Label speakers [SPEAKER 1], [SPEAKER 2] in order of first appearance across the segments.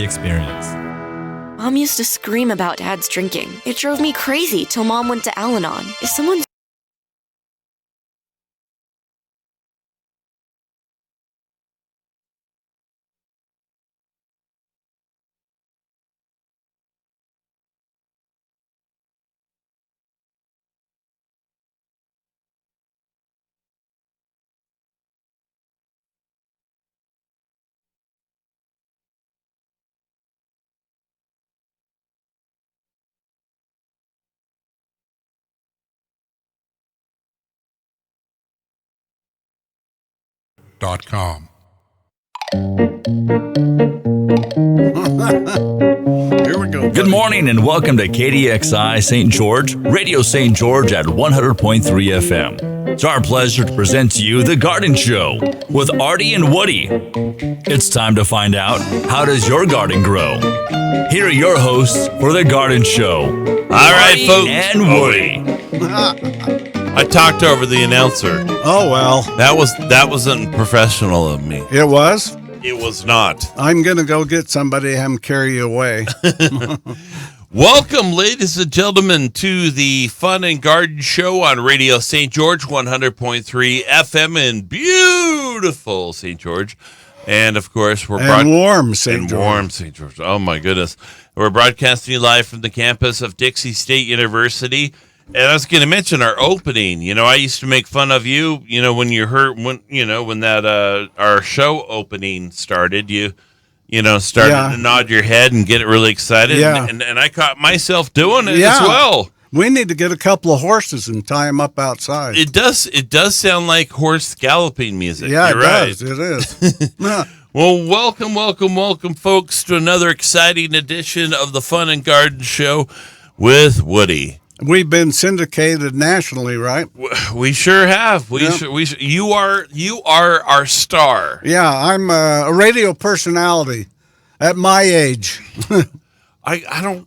[SPEAKER 1] experience.
[SPEAKER 2] Mom used to scream about Dad's drinking. It drove me crazy till Mom went to Al-Anon. If someone
[SPEAKER 3] .com.
[SPEAKER 4] Here we go.
[SPEAKER 5] Good morning and welcome to KDXI St. George, Radio St. George at 100.3 FM. It's our pleasure to present to you The Garden Show with Artie and Woody. It's time to find out, how does your garden grow? Here are your hosts for The Garden Show.
[SPEAKER 6] All right, folks.
[SPEAKER 5] And Woody.
[SPEAKER 6] I talked over the announcer.
[SPEAKER 4] Oh, well.
[SPEAKER 6] That wasn't professional of me.
[SPEAKER 4] It was?
[SPEAKER 6] It was not.
[SPEAKER 4] I'm going to go get somebody and have them carry you away.
[SPEAKER 6] Welcome, ladies and gentlemen, to the Fun and Garden Show on Radio St. George, 100.3 FM in beautiful St. George. And, of course, we're
[SPEAKER 4] warm St. George.
[SPEAKER 6] Warm St. George. Oh, my goodness. We're broadcasting live from the campus of Dixie State University. And I was going to mention our opening. You know, I used to make fun of you. You know, when that our show opening started, you started to nod your head and get really excited.
[SPEAKER 4] Yeah.
[SPEAKER 6] And I caught myself doing it as well.
[SPEAKER 4] We need to get a couple of horses and tie them up outside.
[SPEAKER 6] It does sound like horse galloping music.
[SPEAKER 4] Yeah,
[SPEAKER 6] You're
[SPEAKER 4] it
[SPEAKER 6] right.
[SPEAKER 4] does. It is.
[SPEAKER 6] Well, welcome, folks, to another exciting edition of the Fun and Garden Show with Woody.
[SPEAKER 4] We've been syndicated nationally, right?
[SPEAKER 6] We sure have. You are our star.
[SPEAKER 4] Yeah, I'm a radio personality at my age.
[SPEAKER 6] I don't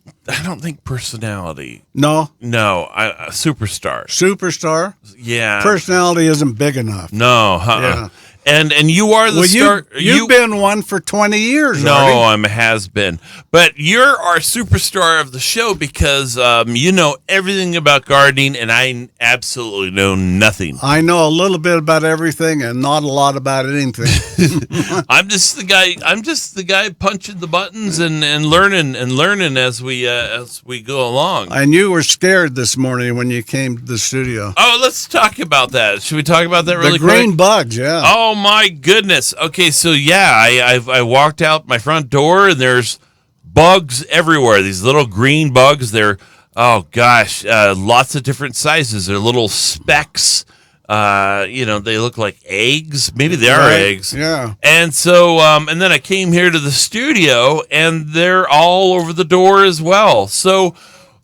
[SPEAKER 6] think personality.
[SPEAKER 4] No,
[SPEAKER 6] a superstar.
[SPEAKER 4] Superstar.
[SPEAKER 6] Yeah,
[SPEAKER 4] personality isn't big enough.
[SPEAKER 6] No,
[SPEAKER 4] Yeah.
[SPEAKER 6] And you are the star.
[SPEAKER 4] You've been one for 20 years.
[SPEAKER 6] No,
[SPEAKER 4] Artie.
[SPEAKER 6] I'm a has-been. But you're our superstar of the show because you know everything about gardening, and I absolutely know nothing.
[SPEAKER 4] I know a little bit about everything and not a lot about anything.
[SPEAKER 6] I'm just the guy punching the buttons and learning as we go along.
[SPEAKER 4] And you were scared this morning when you came to the studio.
[SPEAKER 6] Oh, let's talk about that. Should we talk about that really quick?
[SPEAKER 4] The green bugs, yeah.
[SPEAKER 6] Oh my goodness. Okay, so yeah, I walked out my front door and there's bugs everywhere. These little green bugs. They're lots of different sizes. They're little specks. They look like eggs. Maybe they are eggs.
[SPEAKER 4] Yeah.
[SPEAKER 6] And so, and then I came here to the studio, and they're all over the door as well. So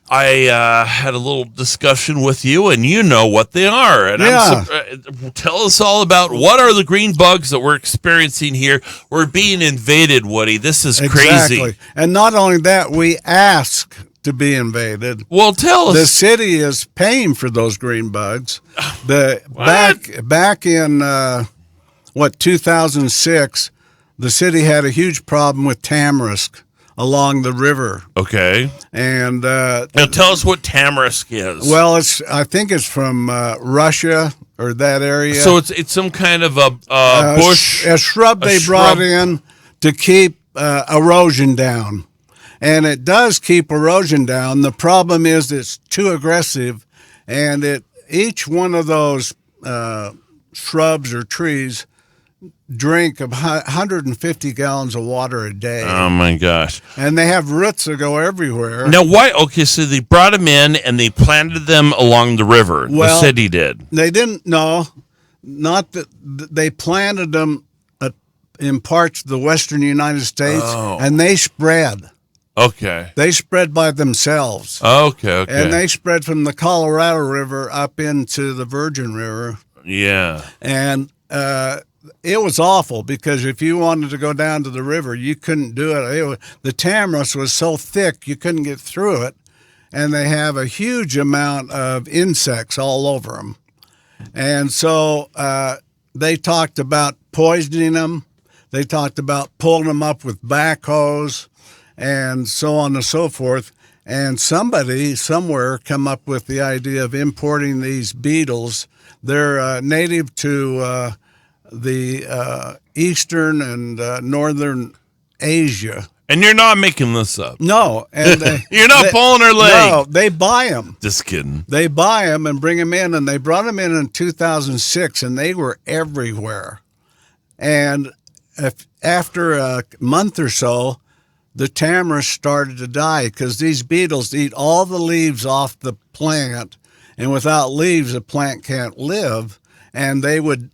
[SPEAKER 6] I had a little discussion with you, and you know what they are. And tell us all about what are the green bugs that we're experiencing here. We're being invaded, Woody. This is crazy.
[SPEAKER 4] Exactly. And not only that, we ask to be invaded.
[SPEAKER 6] Well, tell us.
[SPEAKER 4] The city is paying for those green bugs. Back in 2006, the city had a huge problem with tamarisk along the river.
[SPEAKER 6] Okay.
[SPEAKER 4] And
[SPEAKER 6] now tell us what tamarisk is.
[SPEAKER 4] Well, I think it's from Russia or that area.
[SPEAKER 6] So it's some kind of a bush,
[SPEAKER 4] a shrub they brought in to keep erosion down. And it does keep erosion down. The problem is it's too aggressive, and each one of those shrubs or trees drink 150 gallons of water a day.
[SPEAKER 6] Oh my gosh.
[SPEAKER 4] And they have roots that go everywhere.
[SPEAKER 6] Now why? Okay, so they brought them in and they planted them along the river.
[SPEAKER 4] Well,
[SPEAKER 6] the city did.
[SPEAKER 4] They didn't. No, not that. They planted them in parts of the western United States, and they spread.
[SPEAKER 6] Okay.
[SPEAKER 4] They spread by themselves.
[SPEAKER 6] Okay.
[SPEAKER 4] And they spread from the Colorado River up into the Virgin River.
[SPEAKER 6] Yeah.
[SPEAKER 4] And it was awful because if you wanted to go down to the river, you couldn't do it. The tamarisk was so thick you couldn't get through it, and they have a huge amount of insects all over them. And so they talked about poisoning them. They talked about pulling them up with backhoes. and so on and so forth. And somebody somewhere come up with the idea of importing these beetles. They're native to the eastern and northern Asia.
[SPEAKER 6] And you're not making this up.
[SPEAKER 4] No, and
[SPEAKER 6] You're not pulling her leg.
[SPEAKER 4] No, they buy them.
[SPEAKER 6] Just kidding.
[SPEAKER 4] They buy them and bring them in, and they brought them in 2006, and they were everywhere. And after a month or so, the tamarisk started to die because these beetles eat all the leaves off the plant, and without leaves, the plant can't live, and they would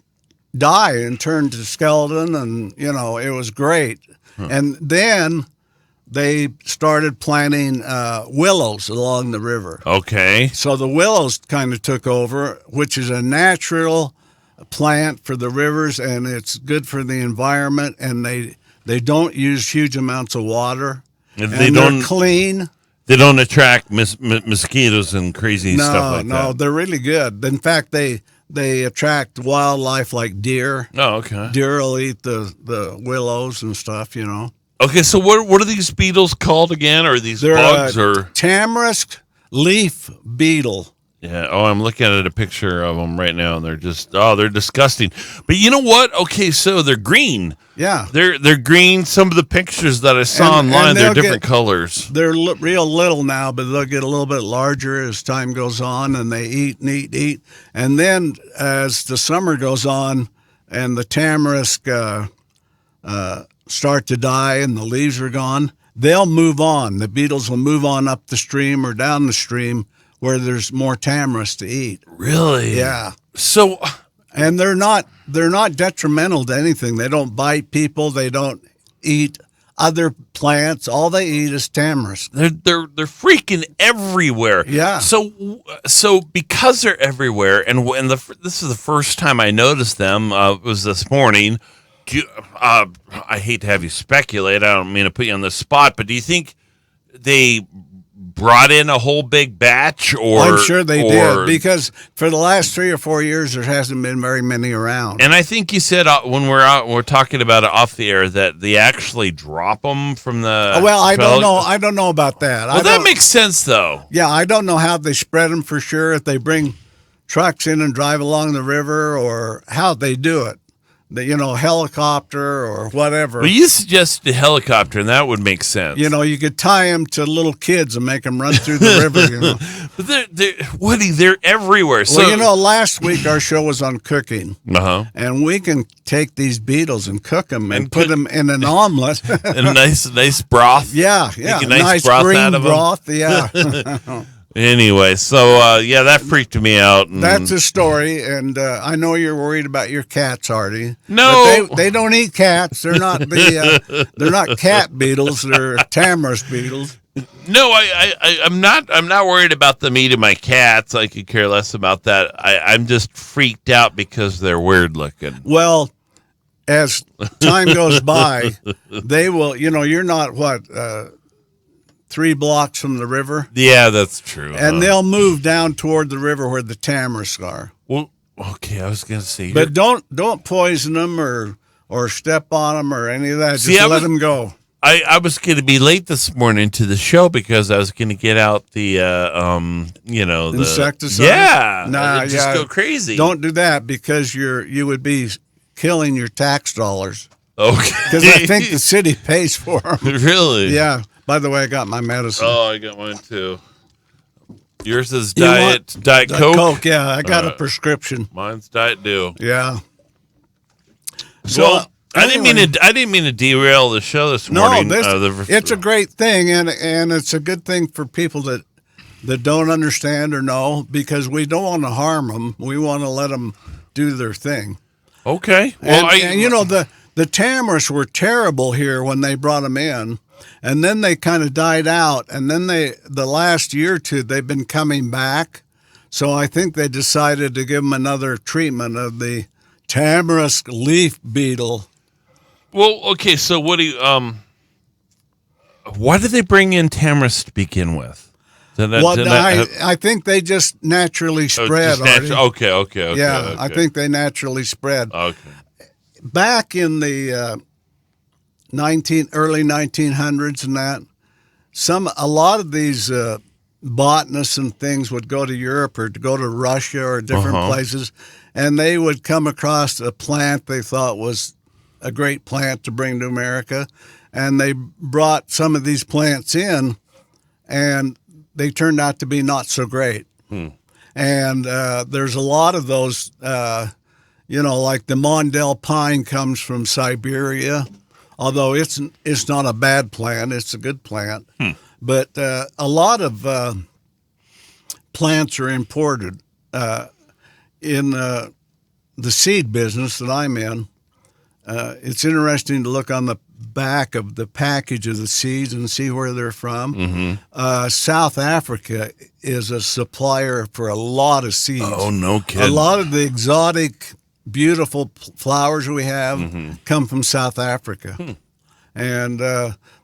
[SPEAKER 4] die and turn to skeleton, and, it was great. And then they started planting willows along the river.
[SPEAKER 6] Okay.
[SPEAKER 4] So the willows kind of took over, which is a natural plant for the rivers, and it's good for the environment, and they don't use huge amounts of water.
[SPEAKER 6] And
[SPEAKER 4] they're clean.
[SPEAKER 6] They don't attract mosquitoes and crazy stuff like that.
[SPEAKER 4] No, they're really good. In fact, they attract wildlife like deer.
[SPEAKER 6] Oh, okay.
[SPEAKER 4] Deer will eat the willows and stuff,
[SPEAKER 6] Okay, so what are these beetles called again? Are these bugs or
[SPEAKER 4] tamarisk leaf beetle?
[SPEAKER 6] Yeah. Oh, I'm looking at a picture of them right now, and they're they're disgusting. But you know what? Okay, so they're green.
[SPEAKER 4] Yeah,
[SPEAKER 6] they're green. Some of the pictures that I saw online, they're different colors.
[SPEAKER 4] They're real little now, but they'll get a little bit larger as time goes on, and they eat and eat and eat. And then as the summer goes on, and the tamarisk start to die and the leaves are gone, they'll move on. The beetles will move on up the stream or down the stream where there's more tamarisk to eat.
[SPEAKER 6] Really?
[SPEAKER 4] Yeah.
[SPEAKER 6] So,
[SPEAKER 4] and they're not detrimental to anything. They don't bite people. They don't eat other plants. All they eat is tamarisk.
[SPEAKER 6] They're freaking everywhere.
[SPEAKER 4] Yeah.
[SPEAKER 6] So because they're everywhere, and this is the first time I noticed them. It was this morning. I hate to have you speculate. I don't mean to put you on the spot, but do you think they brought in a whole big batch? Or
[SPEAKER 4] I'm sure they did, because for the last 3 or 4 years there hasn't been very many around.
[SPEAKER 6] And I think you said when we're talking about it off the air that they actually drop them from the.
[SPEAKER 4] Well, I don't know about that.
[SPEAKER 6] Well, that makes sense though.
[SPEAKER 4] Yeah, I don't know how they spread them for sure. If they bring trucks in and drive along the river, or how they do it. Helicopter or whatever.
[SPEAKER 6] Well, you suggested a helicopter, and that would make sense.
[SPEAKER 4] You could tie them to little kids and make them run through the river.
[SPEAKER 6] But Woody, they're everywhere.
[SPEAKER 4] Well, last week our show was on cooking,
[SPEAKER 6] and
[SPEAKER 4] we can take these beetles and cook them and put them in an omelet.
[SPEAKER 6] And a nice broth.
[SPEAKER 4] Yeah,
[SPEAKER 6] Make a nice broth
[SPEAKER 4] green
[SPEAKER 6] out of
[SPEAKER 4] broth. Yeah.
[SPEAKER 6] Anyway, so that freaked me out.
[SPEAKER 4] That's a story, and I know you're worried about your cats, Artie.
[SPEAKER 6] No,
[SPEAKER 4] but they don't eat cats. They're not they're not cat beetles. They're tamarisk beetles.
[SPEAKER 6] No, I'm not worried about them eating my cats. I could care less about that. I'm just freaked out because they're weird looking.
[SPEAKER 4] Well, as time goes by, they will. You're not 3 blocks from the river.
[SPEAKER 6] Yeah, that's true.
[SPEAKER 4] And they'll move down toward the river where the tamarisks are.
[SPEAKER 6] Well, okay, I was going to say.
[SPEAKER 4] But don't poison them or step on them or any of that. Just let them go.
[SPEAKER 6] I was going to be late this morning to the show because I was going to get out the, the
[SPEAKER 4] insecticide.
[SPEAKER 6] Yeah. Just go crazy.
[SPEAKER 4] Don't do that because you would be killing your tax dollars.
[SPEAKER 6] Okay.
[SPEAKER 4] Because I think the city pays for them.
[SPEAKER 6] Really?
[SPEAKER 4] Yeah. By the way, I got my medicine.
[SPEAKER 6] Oh, I got mine too. Yours is Diet Coke?
[SPEAKER 4] Coke, yeah. I got a prescription.
[SPEAKER 6] Mine's Diet Dew.
[SPEAKER 4] Yeah.
[SPEAKER 6] So well, I didn't mean to derail the show this morning.
[SPEAKER 4] No, it's a great thing, and it's a good thing for people that don't understand or know, because we don't want to harm them. We want to let them do their thing.
[SPEAKER 6] Okay. Well,
[SPEAKER 4] and the tamarisks were terrible here when they brought them in. And then they kind of died out, and then the last year or two, they've been coming back. So I think they decided to give them another treatment of the tamarisk leaf beetle.
[SPEAKER 6] Well, okay, so what do you, why did they bring in tamarisk to begin with?
[SPEAKER 4] I think they just naturally spread.
[SPEAKER 6] Okay.
[SPEAKER 4] Yeah, I think they naturally spread.
[SPEAKER 6] Okay.
[SPEAKER 4] Back in the early 1900s and that, a lot of these botanists and things would go to Europe or to go to Russia or different places, and they would come across a plant they thought was a great plant to bring to America, and they brought some of these plants in, and they turned out to be not so great. And there's a lot of those, like the Mondel pine comes from Siberia, although it's not a bad plant, it's a good plant. But a lot of plants are imported. In the seed business that I'm in, it's interesting to look on the back of the package of the seeds and see where they're from. South Africa is a supplier for a lot of seeds.
[SPEAKER 6] Oh, no kidding.
[SPEAKER 4] A lot of the exotic, beautiful flowers we have come from South Africa. And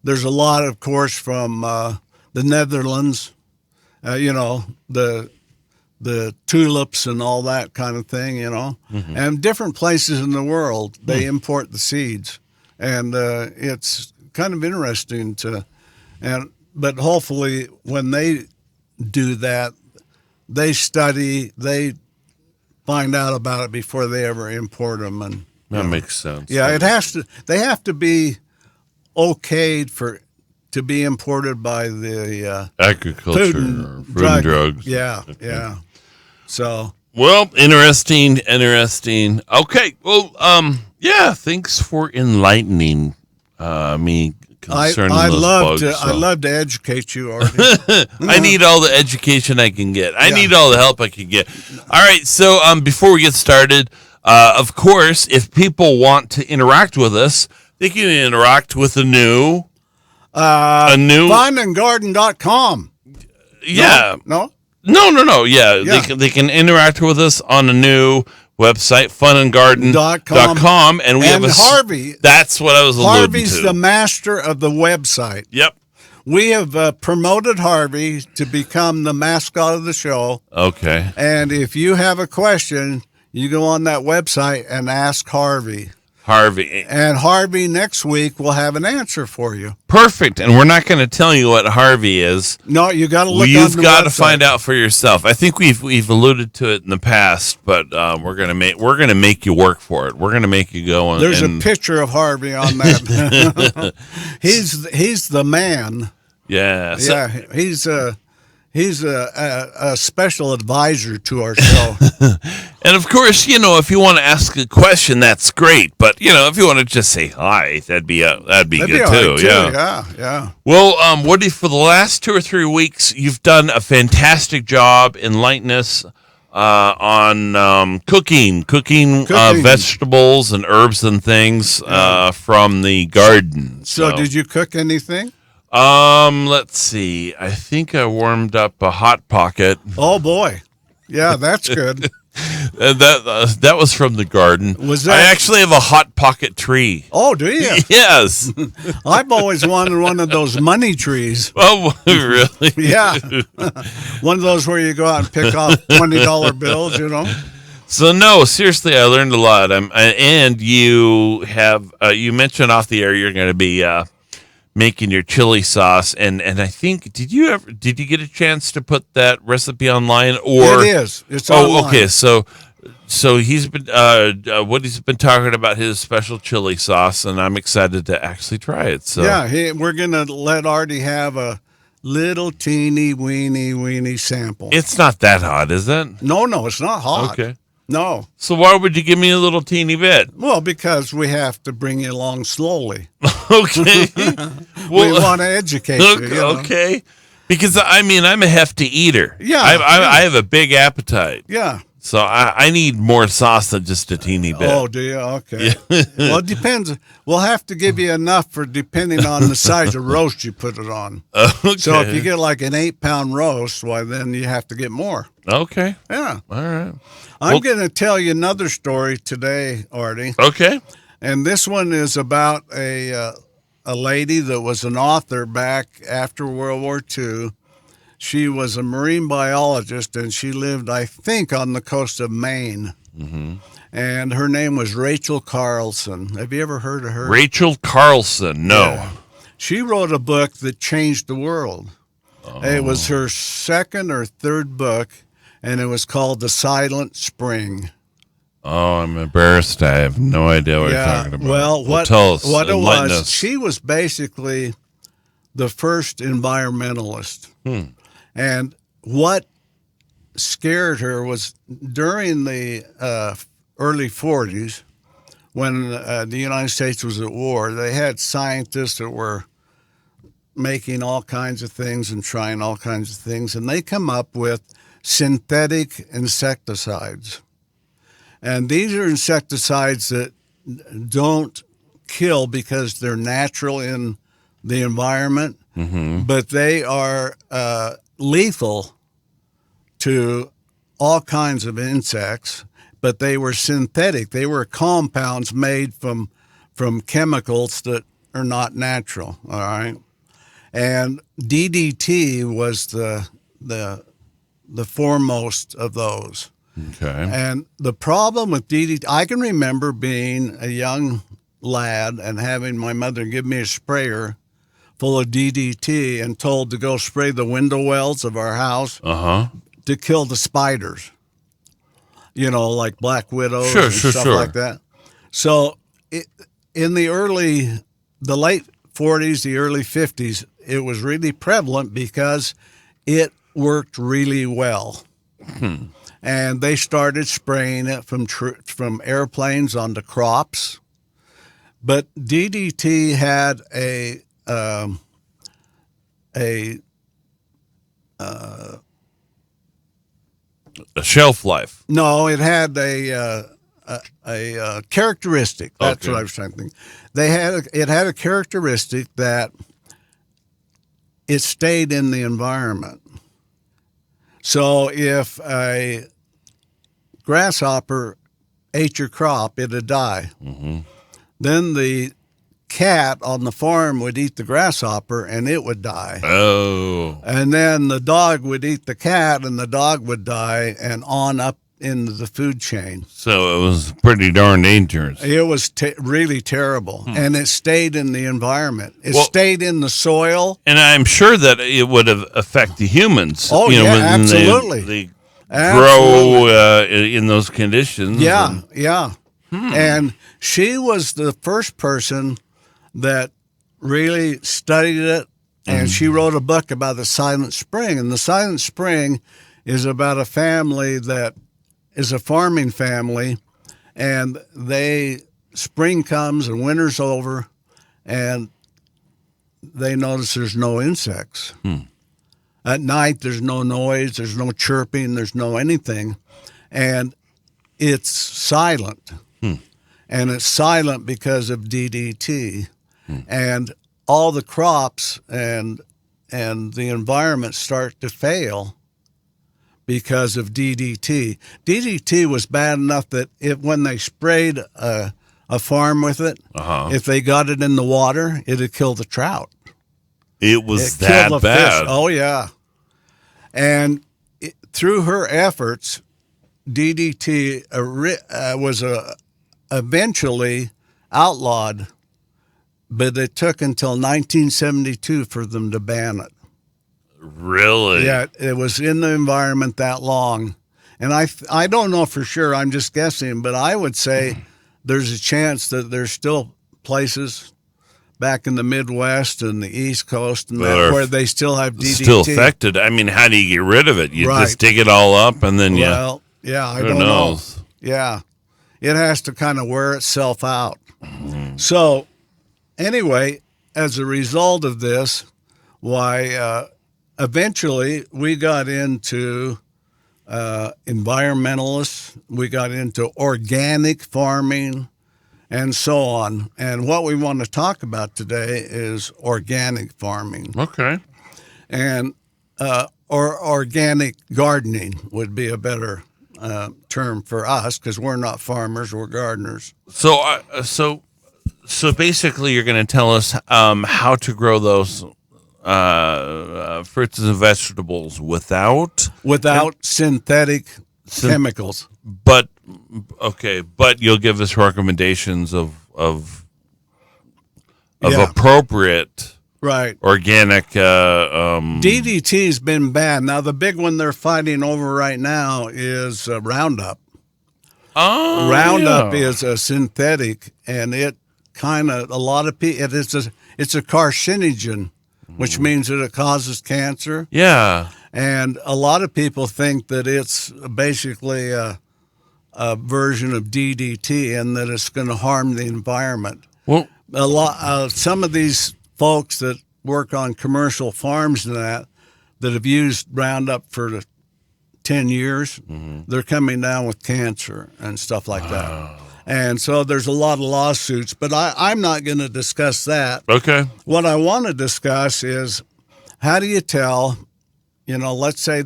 [SPEAKER 4] there's a lot, of course, from the Netherlands, the tulips and all that kind of thing, and different places in the world, they import the seeds. And it's kind of interesting but hopefully when they do that, they study, they find out about it before they ever import them. And
[SPEAKER 6] that makes sense.
[SPEAKER 4] Yeah, they have to be okayed to be imported by the
[SPEAKER 6] agriculture or food and drugs.
[SPEAKER 4] Yeah, yeah. So
[SPEAKER 6] well, interesting. Okay, well, thanks for enlightening me concerning those bugs.
[SPEAKER 4] I love to educate you, Artie.
[SPEAKER 6] I need all the education I can get. I need all the help I can get. All right, so before we get started, of course, if people want to interact with us, they can interact with a new
[SPEAKER 4] funandgarden.com.
[SPEAKER 6] Yeah.
[SPEAKER 4] No.
[SPEAKER 6] Yeah. They can interact with us on a new website, funandgarden.com, and we have
[SPEAKER 4] Harvey.
[SPEAKER 6] That's what I was alluding to.
[SPEAKER 4] Harvey's the master of the website.
[SPEAKER 6] Yep.
[SPEAKER 4] We have promoted Harvey to become the mascot of the show.
[SPEAKER 6] Okay.
[SPEAKER 4] And if you have a question, you go on that website and ask Harvey. And Harvey next week will have an answer for you.
[SPEAKER 6] Perfect. And we're not going to tell you what Harvey is.
[SPEAKER 4] No, you got to look.
[SPEAKER 6] You've got to find out for yourself. I think we've alluded to it in the past, but we're gonna make you work for it. We're gonna make you go on.
[SPEAKER 4] There's a picture of Harvey on that. he's the man.
[SPEAKER 6] Yeah.
[SPEAKER 4] He's a special advisor to our show.
[SPEAKER 6] And of course, if you want to ask a question, that's great. But if you want to just say hi, that'd be good too.
[SPEAKER 4] Right yeah.
[SPEAKER 6] Well, Woody, for the last 2 or 3 weeks, you've done a fantastic job enlightening us on cooking vegetables and herbs and things from the garden.
[SPEAKER 4] So, did you cook anything?
[SPEAKER 6] Let's see. I think I warmed up a Hot Pocket.
[SPEAKER 4] Oh boy, yeah, that's good.
[SPEAKER 6] That was from the garden. I actually have a Hot Pocket tree.
[SPEAKER 4] Oh, do you?
[SPEAKER 6] Yes.
[SPEAKER 4] I've always wanted one of those money trees.
[SPEAKER 6] Oh, really?
[SPEAKER 4] Yeah. One of those where you go out and pick off $20 bills,
[SPEAKER 6] So no, seriously, I learned a lot. And you have you mentioned off the air you're going to be making your chili sauce, and I think did you get a chance to put that recipe online? Or
[SPEAKER 4] it is. It's online.
[SPEAKER 6] Okay. So he's been Woody's been talking about his special chili sauce, and I'm excited to actually try it. So
[SPEAKER 4] yeah, we're gonna let Artie have a little teeny weeny sample.
[SPEAKER 6] It's not that hot, is it?
[SPEAKER 4] No, it's not hot.
[SPEAKER 6] Okay.
[SPEAKER 4] No.
[SPEAKER 6] So why would you give me a little teeny bit?
[SPEAKER 4] Well, because we have to bring you along slowly.
[SPEAKER 6] Okay.
[SPEAKER 4] We want to educate you.
[SPEAKER 6] Okay. Because, I'm a hefty eater.
[SPEAKER 4] Yeah.
[SPEAKER 6] I have a big appetite.
[SPEAKER 4] Yeah.
[SPEAKER 6] So I need more sauce than just a teeny bit.
[SPEAKER 4] Oh, do you? Okay. Yeah. Well, it depends. We'll have to give you enough depending on the size of roast you put it on.
[SPEAKER 6] Okay.
[SPEAKER 4] So if you get like an 8-pound roast, then you have to get more.
[SPEAKER 6] Okay.
[SPEAKER 4] Yeah.
[SPEAKER 6] All right.
[SPEAKER 4] I'm going to tell you another story today, Artie.
[SPEAKER 6] Okay.
[SPEAKER 4] And this one is about a lady that was an author back after World War II. She was a marine biologist, and she lived, I think, on the coast of Maine. Mm-hmm. And her name was Rachel Carlson. Have you ever heard of her?
[SPEAKER 6] Rachel Carlson, no.
[SPEAKER 4] Yeah. She wrote a book that changed the world. It was her second or third book, and it was called The Silent Spring.
[SPEAKER 6] Oh, I'm embarrassed. I have no idea what you're talking about.
[SPEAKER 4] Well,
[SPEAKER 6] tell us.
[SPEAKER 4] what it
[SPEAKER 6] Enlighten
[SPEAKER 4] was,
[SPEAKER 6] us.
[SPEAKER 4] she was basically the first environmentalist. And what scared her was during the early 40s, when the United States was at war, they had scientists that were making all kinds of things and trying all kinds of things, and they come up with synthetic insecticides. And these are insecticides that don't kill because they're natural in the environment, but they are lethal to all kinds of insects, but they were synthetic. They were compounds made from chemicals that are not natural, all right? And DDT was the foremost of those.
[SPEAKER 6] Okay.
[SPEAKER 4] And the problem with DDT, I can remember being a young lad and having my mother give me a sprayer full of DDT and told to go spray the window wells of our house to kill the spiders, like black widows and stuff like that. So in the late 40s, the early 50s, it was really prevalent because it worked really well. And they started spraying it from airplanes onto crops. But DDT had a
[SPEAKER 6] shelf life.
[SPEAKER 4] No, it had a characteristic. That's
[SPEAKER 6] Okay.
[SPEAKER 4] what I was trying to think. It had a characteristic that it stayed in the environment. So if a grasshopper ate your crop, it'd die. Then the cat on the farm would eat the grasshopper, and it would die.
[SPEAKER 6] Oh.
[SPEAKER 4] And then the dog would eat the cat, and the dog would die, and on up into the food chain.
[SPEAKER 6] So it was pretty darn dangerous.
[SPEAKER 4] It was really terrible, and it stayed in the environment. It stayed in the soil.
[SPEAKER 6] And I'm sure that it would have affected humans.
[SPEAKER 4] Oh, yeah,
[SPEAKER 6] when
[SPEAKER 4] absolutely.
[SPEAKER 6] They
[SPEAKER 4] Absolutely.
[SPEAKER 6] grow in those conditions.
[SPEAKER 4] Yeah, yeah. And she was the first person that really studied it, and she wrote a book about the Silent Spring. And the Silent Spring is about a family that is a farming family, and spring comes and winter's over, and they notice there's no insects. At night, there's no noise, there's no chirping, there's no anything, and it's silent. And it's silent because of DDT. And all the crops and the environment start to fail because of DDT. DDT was bad enough that when they sprayed a farm with it, if they got it in the water, it'd kill the trout.
[SPEAKER 6] It was
[SPEAKER 4] It
[SPEAKER 6] that
[SPEAKER 4] killed the
[SPEAKER 6] bad.
[SPEAKER 4] fish. Oh, yeah. And through her efforts, DDT was eventually outlawed, but it took until 1972 for them to ban it.
[SPEAKER 6] Really?
[SPEAKER 4] Yeah, it was in the environment that long. And I don't know for sure, I'm just guessing, but I would say there's a chance that there's still places back in the Midwest and the East Coast and where they still have DDT.
[SPEAKER 6] Still affected. I mean, how do you get rid of it? You
[SPEAKER 4] Right.
[SPEAKER 6] just dig it all up and then
[SPEAKER 4] Well, yeah, I
[SPEAKER 6] who
[SPEAKER 4] don't
[SPEAKER 6] knows?
[SPEAKER 4] know. Yeah. It has to kind of wear itself out. So, anyway, as a result of this, eventually we got into environmentalists, we got into organic farming, and so on. And what we want to talk about today is organic farming.
[SPEAKER 6] Okay.
[SPEAKER 4] And or organic gardening would be a better term for us because we're not farmers, we're gardeners.
[SPEAKER 6] So basically, you're going to tell us how to grow those fruits and vegetables without
[SPEAKER 4] synthetic chemicals.
[SPEAKER 6] But you'll give us recommendations of
[SPEAKER 4] Yeah.
[SPEAKER 6] appropriate
[SPEAKER 4] Right.
[SPEAKER 6] organic.
[SPEAKER 4] DDT's been bad. Now, the big one they're fighting over right now is Roundup.
[SPEAKER 6] Oh,
[SPEAKER 4] Roundup
[SPEAKER 6] yeah.
[SPEAKER 4] is a synthetic, and it kind of, a lot of people, it's a carcinogen, which means that it causes cancer.
[SPEAKER 6] Yeah.
[SPEAKER 4] And a lot of people think that it's basically a version of DDT and that it's going to harm the environment.
[SPEAKER 6] Well,
[SPEAKER 4] Some of these folks that work on commercial farms and that have used Roundup for 10 years, they're coming down with cancer and stuff like that. And so there's a lot of lawsuits, but I'm not going to discuss that.
[SPEAKER 6] okay.
[SPEAKER 4] What I want to discuss is how do you tell, let's say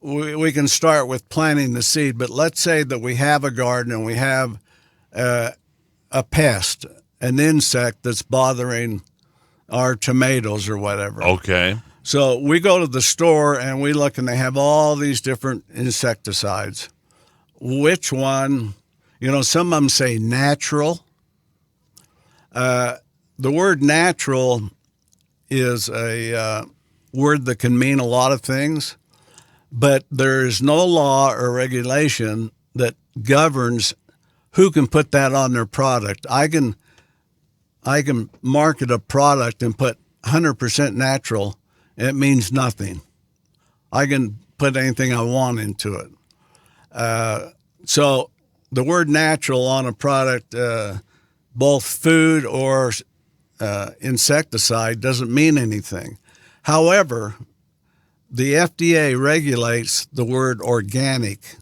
[SPEAKER 4] we can start with planting the seed, but let's say that we have a garden and we have a pest, an insect that's bothering our tomatoes or whatever.
[SPEAKER 6] Okay.
[SPEAKER 4] So we go to the store and we look and they have all these different insecticides. Which one, some of them say natural. The word natural is a word that can mean a lot of things, but there is no law or regulation that governs who can put that on their product. I can market a product and put 100% natural. It means nothing. I can put anything I want into it. So the word natural on a product, both food or insecticide, doesn't mean anything. However, the FDA regulates the word organic,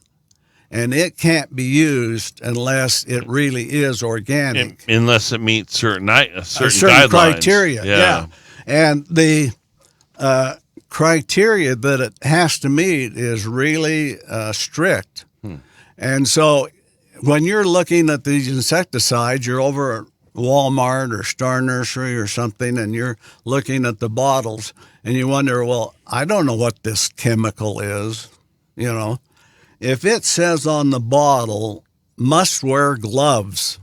[SPEAKER 4] and it can't be used unless it really is organic.
[SPEAKER 6] Unless it meets certain
[SPEAKER 4] certain
[SPEAKER 6] guidelines.
[SPEAKER 4] criteria. Yeah. And the criteria that it has to meet is really strict. And so when you're looking at these insecticides, you're over at Walmart or Star Nursery or something, and you're looking at the bottles, and you wonder, well, I don't know what this chemical is. If it says on the bottle, must wear gloves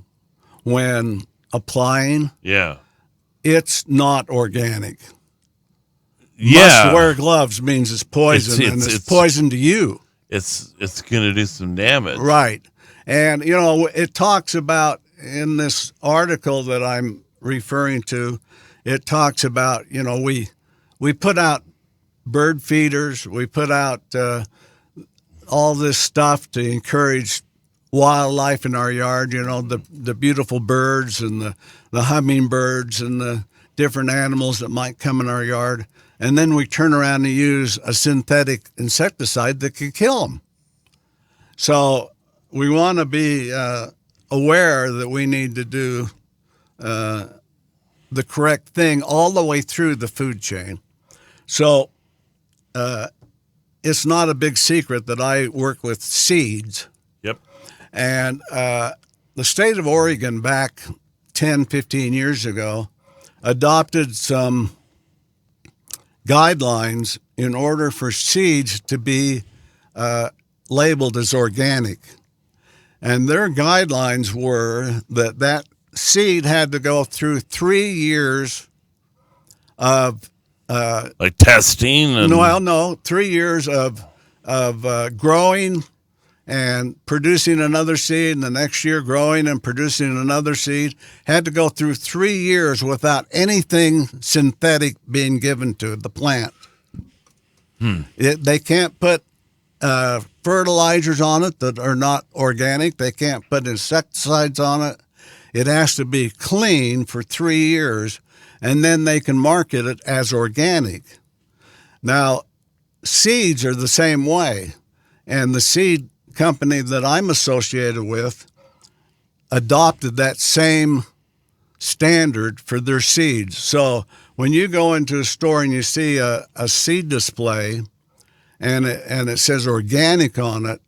[SPEAKER 4] when applying,
[SPEAKER 6] Yeah.
[SPEAKER 4] it's not organic.
[SPEAKER 6] Yeah.
[SPEAKER 4] Must wear gloves means it's poison, and it's poison to you.
[SPEAKER 6] It's going to do some damage.
[SPEAKER 4] Right. And, it talks about in this article that I'm referring to, it talks about, we put out bird feeders, we put out all this stuff to encourage wildlife in our yard, the beautiful birds and the hummingbirds and the different animals that might come in our yard. And then we turn around and use a synthetic insecticide that could kill them. So we want to be aware that we need to do the correct thing all the way through the food chain. So it's not a big secret that I work with seeds.
[SPEAKER 6] Yep.
[SPEAKER 4] And the state of Oregon back 10, 15 years ago adopted some guidelines in order for seeds to be labeled as organic. And their guidelines were that seed had to go through 3 years of
[SPEAKER 6] like testing and
[SPEAKER 4] 3 years of growing and producing another seed, and the next year growing and producing another seed. Had to go through 3 years without anything synthetic being given to the plant. They can't put fertilizers on it that are not organic. They can't put insecticides on it. It has to be clean for 3 years, and then they can market it as organic. Now, seeds are the same way, and the seed company that I'm associated with adopted that same standard for their seeds. So when you go into a store and you see a seed display and it says organic on it,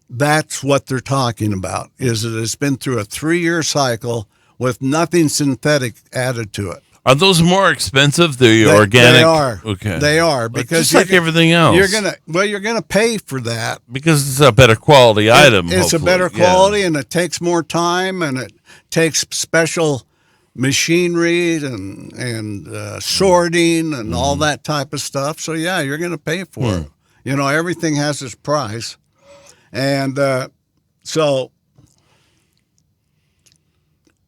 [SPEAKER 4] that's what they're talking about, is that it's been through a 3-year cycle with nothing synthetic added to it.
[SPEAKER 6] Are those more expensive? The organic?
[SPEAKER 4] They are.
[SPEAKER 6] Okay.
[SPEAKER 4] They are, because
[SPEAKER 6] just like everything else.
[SPEAKER 4] You're gonna pay for that
[SPEAKER 6] because it's a better quality item.
[SPEAKER 4] It's
[SPEAKER 6] hopefully.
[SPEAKER 4] a better quality, and it takes more time, and it takes special machinery and sorting and all that type of stuff. So yeah, you're going to pay for it. You know, everything has its price, and so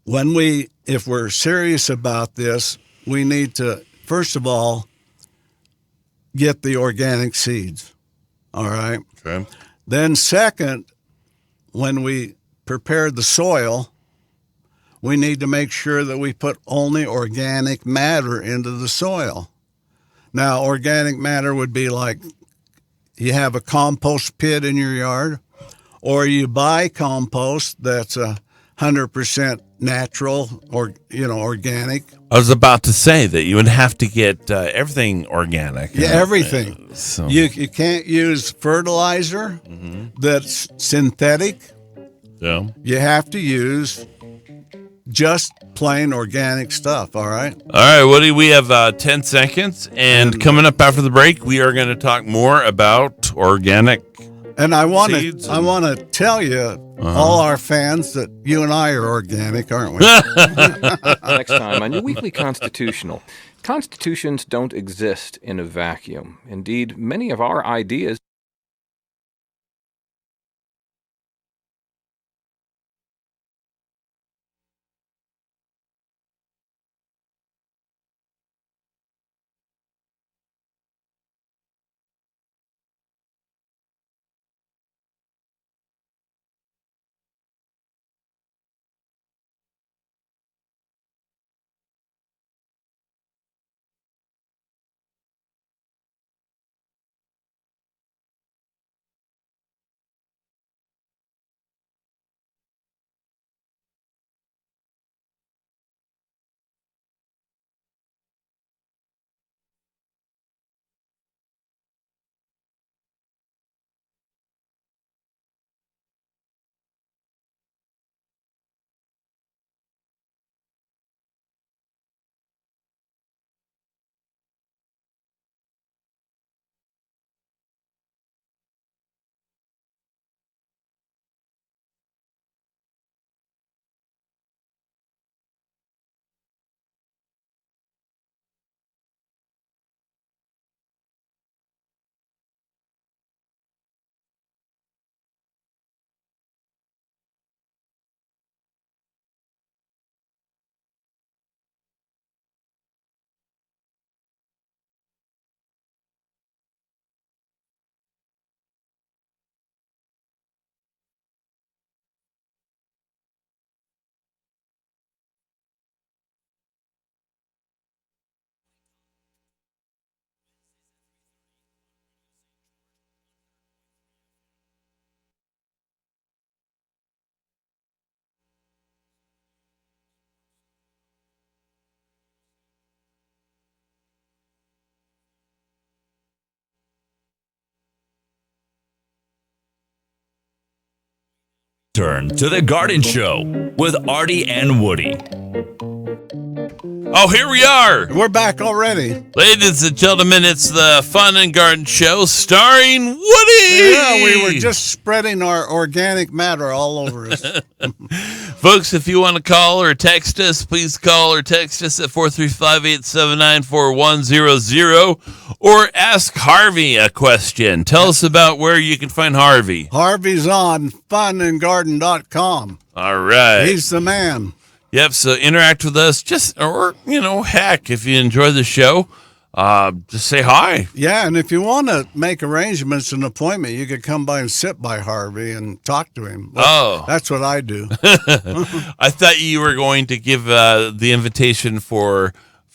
[SPEAKER 4] if we're serious about this, we need to first of all get the organic seeds. All right.
[SPEAKER 6] Okay.
[SPEAKER 4] Then second, when we prepare the soil, we need to make sure that we put only organic matter into the soil. Now, organic matter would be like you have a compost pit in your yard, or you buy compost that's 100% natural or organic.
[SPEAKER 6] I was about to say that you would have to get everything organic.
[SPEAKER 4] Yeah, everything.
[SPEAKER 6] So.
[SPEAKER 4] You can't use fertilizer that's synthetic.
[SPEAKER 6] Yeah.
[SPEAKER 4] You have to use just plain organic stuff, all right?
[SPEAKER 6] All right, Woody, we have 10 seconds, and coming up after the break, we are going to talk more about organic
[SPEAKER 4] And I want
[SPEAKER 6] seeds
[SPEAKER 4] to I want to tell you, all our fans, that you and I are organic, aren't we?
[SPEAKER 1] Next time on your weekly Constitutional. Constitutions don't exist in a vacuum. Indeed, many of our ideas
[SPEAKER 5] Turn to the Garden Show with Artie and Woody.
[SPEAKER 6] Oh, here we are.
[SPEAKER 4] We're back already.
[SPEAKER 6] Ladies and gentlemen, it's the Fun and Garden Show starring Woody.
[SPEAKER 4] Yeah, we were just spreading our organic matter all over us.
[SPEAKER 6] Folks, if you want to call or text us, please call or text us at 435-879-4100 or ask Harvey a question. Tell us about where you can find Harvey.
[SPEAKER 4] Harvey's on funandgarden.com.
[SPEAKER 6] All right.
[SPEAKER 4] He's the man.
[SPEAKER 6] Yep, so interact with us. Heck, if you enjoy the show, just say hi.
[SPEAKER 4] Yeah, and if you want to make arrangements, an appointment, you could come by and sit by Harvey and talk to him.
[SPEAKER 6] Oh.
[SPEAKER 4] That's what I do.
[SPEAKER 6] I thought you were going to give the invitation for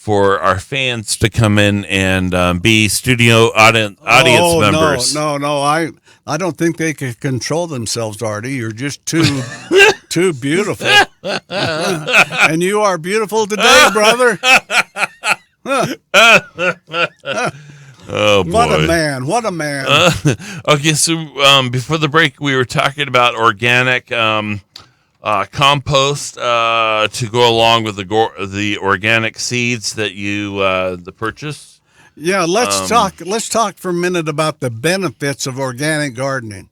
[SPEAKER 6] our fans to come in and be studio audience members.
[SPEAKER 4] No. I don't think they can control themselves, Artie. You're just too beautiful. And you are beautiful today, brother.
[SPEAKER 6] Oh, boy.
[SPEAKER 4] What a man.
[SPEAKER 6] Okay, so before the break, we were talking about organic compost to go along with the organic seeds that you purchase.
[SPEAKER 4] Yeah, let's talk for a minute about the benefits of organic gardening.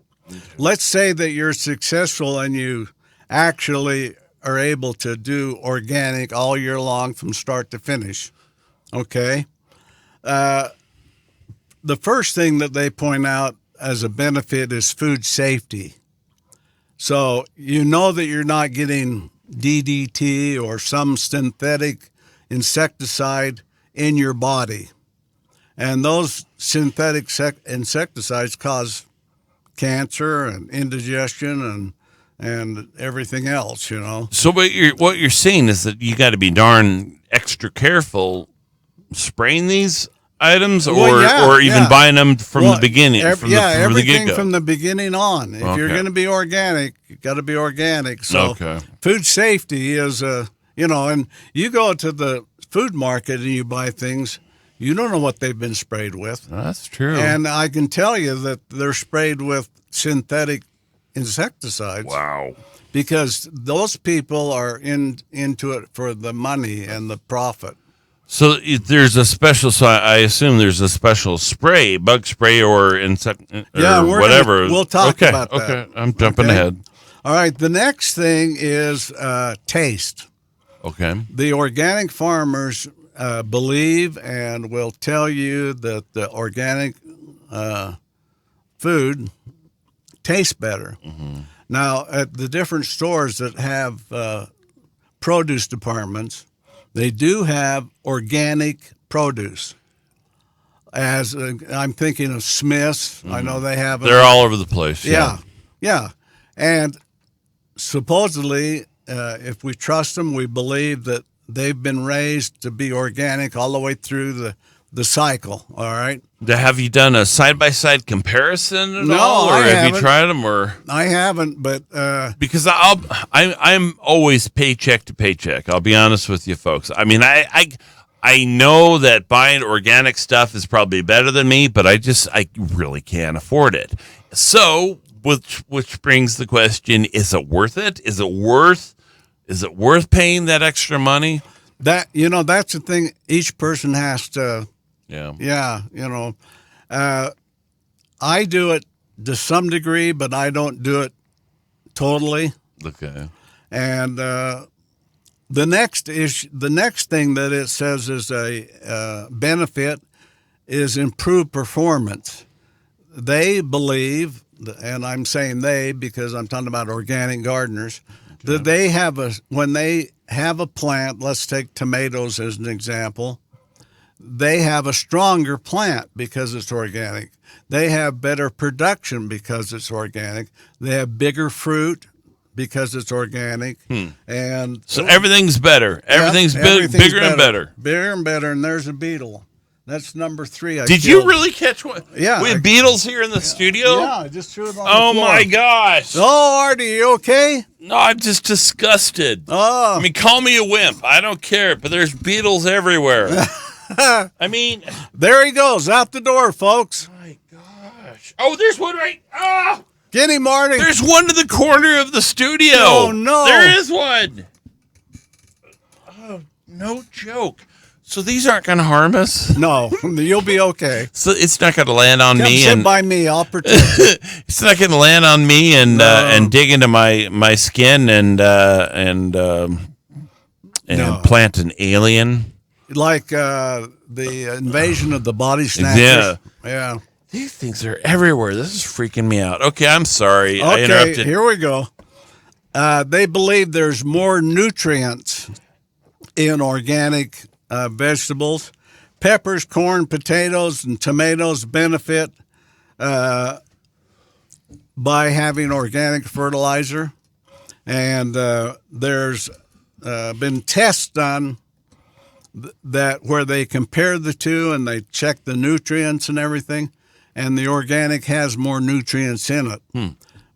[SPEAKER 4] Let's say that you're successful and you actually are able to do organic all year long from start to finish. Okay. The first thing that they point out as a benefit is food safety. So you know that you're not getting DDT or some synthetic insecticide in your body. And those synthetic insecticides cause cancer and indigestion and everything else, you know.
[SPEAKER 6] So what you're saying is that you got to be darn extra careful spraying these items, or even buying them from the beginning, from the
[SPEAKER 4] everything
[SPEAKER 6] get-go.
[SPEAKER 4] from the beginning on. If you're going to be organic, you got to be organic. So food safety is and you go to the food market and you buy things, you don't know what they've been sprayed with.
[SPEAKER 6] That's true.
[SPEAKER 4] And I can tell you that they're sprayed with synthetic insecticides.
[SPEAKER 6] Wow.
[SPEAKER 4] Because those people are into it for the money and the profit.
[SPEAKER 6] So there's a special. So I assume there's a special spray, bug spray, or insect, or whatever.
[SPEAKER 4] We'll talk about that.
[SPEAKER 6] Okay, I'm jumping ahead.
[SPEAKER 4] All right. The next thing is taste.
[SPEAKER 6] Okay.
[SPEAKER 4] The organic farmers believe and will tell you that the organic food tastes better. Mm-hmm. Now, at the different stores that have produce departments, they do have organic produce. As I'm thinking of Smith's, I know they have.
[SPEAKER 6] They're all over the place.
[SPEAKER 4] Yeah. And supposedly, if we trust them, we believe that they've been raised to be organic all the way through the cycle. All right.
[SPEAKER 6] Have you done a side-by-side comparison at
[SPEAKER 4] No,
[SPEAKER 6] all, or
[SPEAKER 4] I
[SPEAKER 6] have
[SPEAKER 4] haven't.
[SPEAKER 6] you tried them? Or
[SPEAKER 4] I haven't, but
[SPEAKER 6] because I'm always paycheck to paycheck. I'll be honest with you, folks. I mean, I know that buying organic stuff is probably better than me, but I really can't afford it. So, which brings the question: is it worth it? Is it worth paying that extra money?
[SPEAKER 4] that's the thing. Each person has to.
[SPEAKER 6] Yeah.
[SPEAKER 4] I do it to some degree, but I don't do it totally.
[SPEAKER 6] Okay.
[SPEAKER 4] And the next thing that it says is a benefit is improved performance. They believe, and I'm saying they because I'm talking about organic gardeners, that they when they have a plant, let's take tomatoes as an example, they have a stronger plant because it's organic. They have better production because it's organic. They have bigger fruit because it's organic. And
[SPEAKER 6] so everything's better. Everything's bigger and better.
[SPEAKER 4] Bigger and better, and there's a beetle. That's number 3.
[SPEAKER 6] Did you really catch one?
[SPEAKER 4] Yeah.
[SPEAKER 6] We have beetles here in the studio?
[SPEAKER 4] Yeah, I just threw it on the floor.
[SPEAKER 6] Oh, my gosh.
[SPEAKER 4] Oh, Artie, you okay?
[SPEAKER 6] No, I'm just disgusted.
[SPEAKER 4] Oh.
[SPEAKER 6] I mean, call me a wimp. I don't care, but there's beetles everywhere. I mean,
[SPEAKER 4] there he goes, out the door, folks.
[SPEAKER 6] My gosh. Oh, there's one right. Ah!
[SPEAKER 4] Get him, Artie.
[SPEAKER 6] There's one in the corner of the studio.
[SPEAKER 4] Oh, no.
[SPEAKER 6] There is one. Oh, no joke. So these aren't going to harm us?
[SPEAKER 4] No, you'll be okay.
[SPEAKER 6] So it's not going to land on
[SPEAKER 4] Come
[SPEAKER 6] me.
[SPEAKER 4] sit by me. I'll protect you.
[SPEAKER 6] It's not going to land on me and dig into my skin and plant an alien.
[SPEAKER 4] Like the invasion of the body snatchers. Yeah.
[SPEAKER 6] These things are everywhere. This is freaking me out. Okay, I'm sorry. I
[SPEAKER 4] Okay,
[SPEAKER 6] interrupted.
[SPEAKER 4] here we go. They believe there's more nutrients in organic vegetables. Peppers, corn, potatoes, and tomatoes benefit by having organic fertilizer. And there's been tests done that where they compare the two and they check the nutrients and everything, and the organic has more nutrients in it.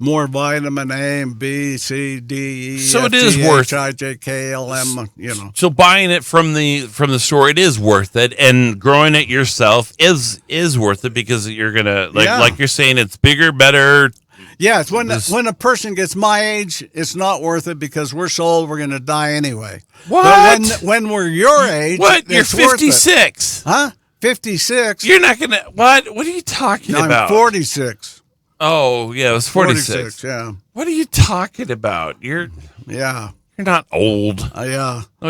[SPEAKER 4] More vitamin A and B, C, D, E,
[SPEAKER 6] So
[SPEAKER 4] F,
[SPEAKER 6] it is
[SPEAKER 4] G,
[SPEAKER 6] worth
[SPEAKER 4] H, I, J, K, L, M,
[SPEAKER 6] So buying it from the store, it is worth it, and growing it yourself is worth it because you're gonna like you're saying it's bigger, better.
[SPEAKER 4] Yeah, it's when a person gets my age, it's not worth it because we're so old we're going to die anyway.
[SPEAKER 6] What?
[SPEAKER 4] But when we're your age,
[SPEAKER 6] What? You're
[SPEAKER 4] it's worth it.
[SPEAKER 6] 56.
[SPEAKER 4] Huh? 56?
[SPEAKER 6] You're not gonna. What? What are you talking
[SPEAKER 4] No,
[SPEAKER 6] about?
[SPEAKER 4] I'm 46.
[SPEAKER 6] Oh yeah, it was 46.
[SPEAKER 4] Yeah.
[SPEAKER 6] What are you talking about? You're
[SPEAKER 4] Yeah.
[SPEAKER 6] You're not old.
[SPEAKER 4] Yeah.
[SPEAKER 6] Oh,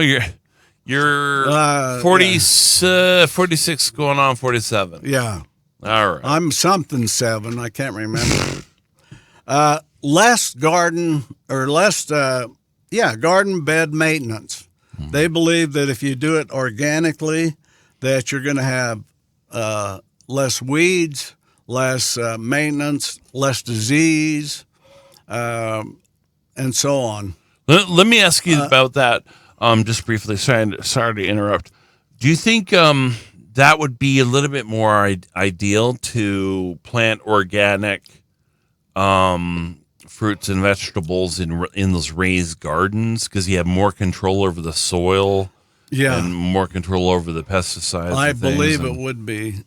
[SPEAKER 6] you're 46 going on 47.
[SPEAKER 4] Yeah.
[SPEAKER 6] All right.
[SPEAKER 4] I'm something 7. I can't remember. Less garden bed maintenance. They believe that if you do it organically, that you're going to have less weeds, less maintenance, less disease, and so on.
[SPEAKER 6] Let me ask you about that just briefly. Sorry to interrupt. Do you think that would be a little bit more ideal to plant organic fruits and vegetables in those raised gardens because you have more control over the soil and more control over the pesticides?
[SPEAKER 4] I believe it would be.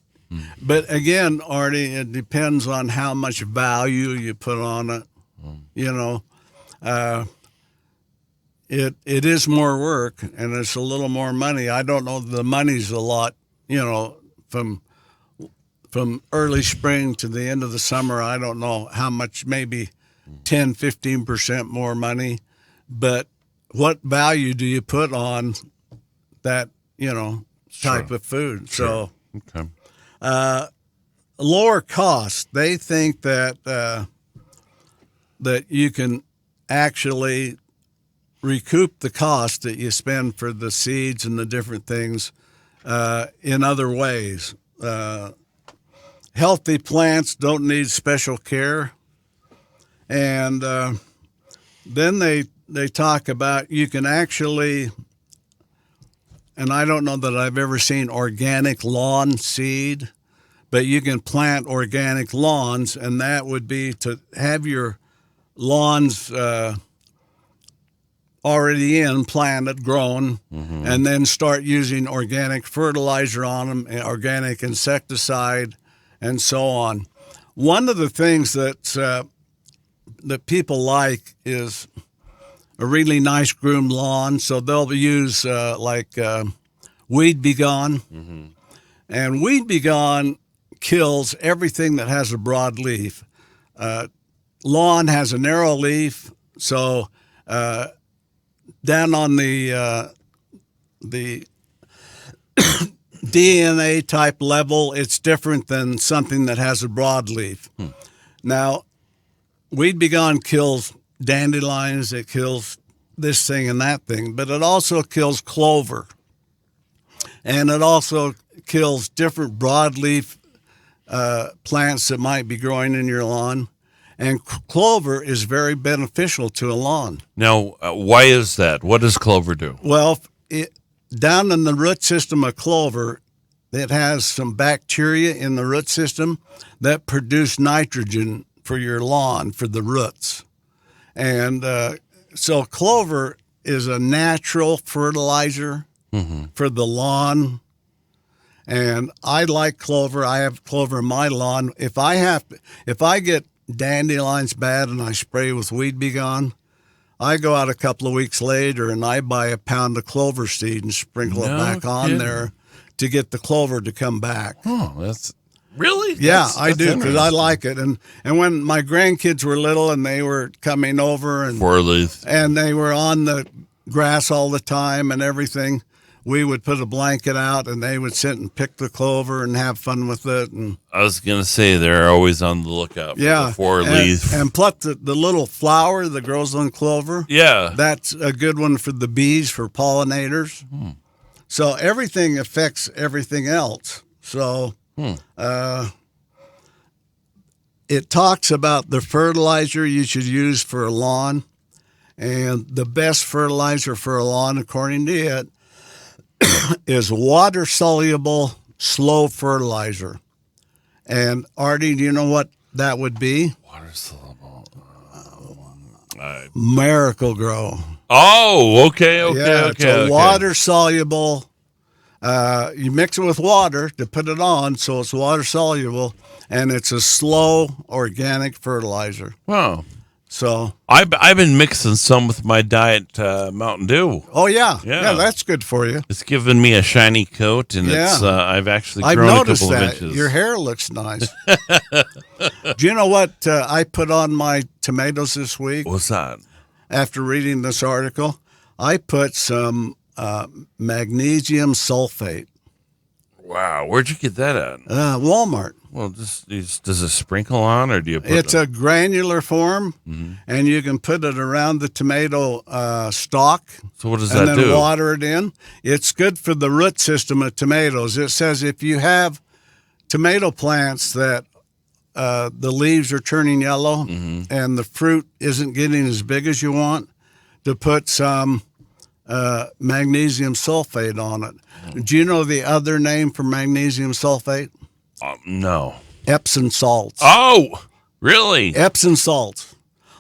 [SPEAKER 4] But again, Artie, it depends on how much value you put on it. You know, it is more work and it's a little more money. I don't know. The money's a lot, from early spring to the end of the summer. I don't know how much, maybe 10, 15% more money. But what value do you put on that, type of food?
[SPEAKER 6] Sure.
[SPEAKER 4] So,
[SPEAKER 6] okay.
[SPEAKER 4] Lower cost. They think that you can actually recoup the cost that you spend for the seeds and the different things in other ways. Healthy plants don't need special care. And then they talk about you can actually, and I don't know that I've ever seen organic lawn seed, but you can plant organic lawns, and that would be to have your lawns already planted, grown, and then start using organic fertilizer on them, organic insecticide, and so on. One of the things that people like is a really nice groomed lawn, so they'll use Weed Be Gone. And Weed Be Gone kills everything that has a broad leaf. Lawn has a narrow leaf, so down on the DNA type level, it's different than something that has a broadleaf. Now, Weed Be Gone kills dandelions, it kills this thing and that thing, but it also kills clover. And it also kills different broadleaf plants that might be growing in your lawn. And clover is very beneficial to a lawn.
[SPEAKER 6] Now, why is that? What does clover do?
[SPEAKER 4] Well, down in the root system of clover, it has some bacteria in the root system that produce nitrogen for your lawn, for the roots. And so clover is a natural fertilizer for the lawn. And I like clover. I have clover in my lawn. If I get dandelions bad and I spray with Weed Be Gone, I go out a couple of weeks later and I buy a pound of clover seed and sprinkle it back on there to get the clover to come back.
[SPEAKER 6] Oh, that's really?
[SPEAKER 4] Yeah, I do, because I like it. And when my grandkids were little and they were coming over and they were on the grass all the time and everything, we would put a blanket out and they would sit and pick the clover and have fun with it. And
[SPEAKER 6] I was going to say they're always on the lookout for the four-leaf.
[SPEAKER 4] And plus the little flower that grows on clover, that's a good one for the bees, for pollinators. So everything affects everything else. So it talks about the fertilizer you should use for a lawn. And the best fertilizer for a lawn, according to it, is water-soluble, slow fertilizer. And, Artie, do you know what that would be?
[SPEAKER 6] Water-soluble.
[SPEAKER 4] Miracle Grow.
[SPEAKER 6] Oh, okay.
[SPEAKER 4] It's water-soluble. You mix it with water to put it on, so it's water-soluble, and it's a slow organic fertilizer.
[SPEAKER 6] Wow.
[SPEAKER 4] So
[SPEAKER 6] I've been mixing some with my diet Mountain Dew.
[SPEAKER 4] Oh yeah, that's good for you.
[SPEAKER 6] It's given me a shiny coat, and it's I've actually grown a couple of inches.
[SPEAKER 4] Your hair looks nice. Do you know what I put on my tomatoes this week?
[SPEAKER 6] What's that?
[SPEAKER 4] After reading this article, I put some magnesium sulfate.
[SPEAKER 6] Wow, where'd you get that at?
[SPEAKER 4] Walmart.
[SPEAKER 6] Well, does it sprinkle on, or do you put
[SPEAKER 4] It's a granular form, and you can put it around the tomato stalk.
[SPEAKER 6] So what does
[SPEAKER 4] and
[SPEAKER 6] that
[SPEAKER 4] then
[SPEAKER 6] do?
[SPEAKER 4] water it in. It's good for the root system of tomatoes. It says if you have tomato plants that the leaves are turning yellow and the fruit isn't getting as big as you want, to put some magnesium sulfate on it. Do you know the other name for magnesium sulfate?
[SPEAKER 6] No.
[SPEAKER 4] Epsom salts.
[SPEAKER 6] Oh, really?
[SPEAKER 4] Epsom salts.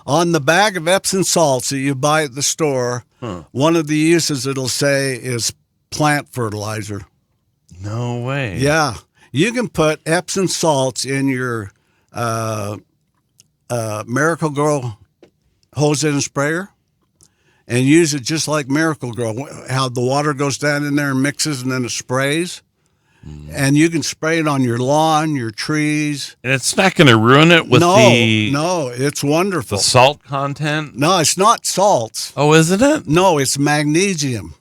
[SPEAKER 4] On the bag of Epsom salts that you buy at the store, one of the uses it'll say is plant fertilizer.
[SPEAKER 6] No way.
[SPEAKER 4] Yeah. You can put Epsom salts in your Miracle-Gro hose-in sprayer and use it just like Miracle-Gro, how the water goes down in there and mixes and then it sprays. And you can spray it on your lawn, your trees.
[SPEAKER 6] And it's not going to ruin it with
[SPEAKER 4] No,
[SPEAKER 6] the
[SPEAKER 4] it's wonderful.
[SPEAKER 6] salt content?
[SPEAKER 4] No, it's not salts.
[SPEAKER 6] Oh, isn't it?
[SPEAKER 4] No, it's magnesium.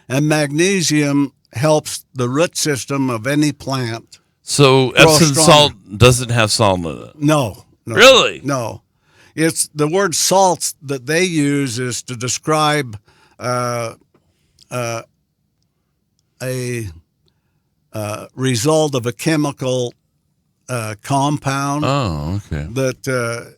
[SPEAKER 4] And magnesium helps the root system of any plant.
[SPEAKER 6] So
[SPEAKER 4] Grow
[SPEAKER 6] Epsom
[SPEAKER 4] stronger.
[SPEAKER 6] salt doesn't have salt in it?
[SPEAKER 4] No.
[SPEAKER 6] Really?
[SPEAKER 4] No. It's the word salts that they use is to describe a result of a chemical compound
[SPEAKER 6] Oh, okay.
[SPEAKER 4] that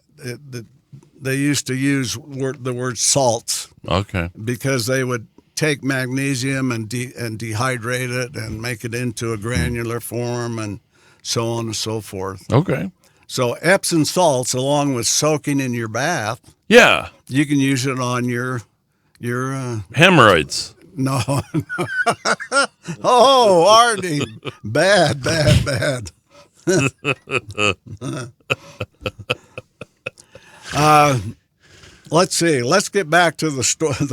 [SPEAKER 4] they used to use the word salts
[SPEAKER 6] Okay.
[SPEAKER 4] because they would take magnesium and dehydrate it and make it into a granular form and so on and so forth.
[SPEAKER 6] Okay.
[SPEAKER 4] So Epsom salts, along with soaking in your bath,
[SPEAKER 6] Yeah.
[SPEAKER 4] you can use it on your
[SPEAKER 6] Hemorrhoids.
[SPEAKER 4] no. Oh, Artie, bad. Let's see. Let's get back to the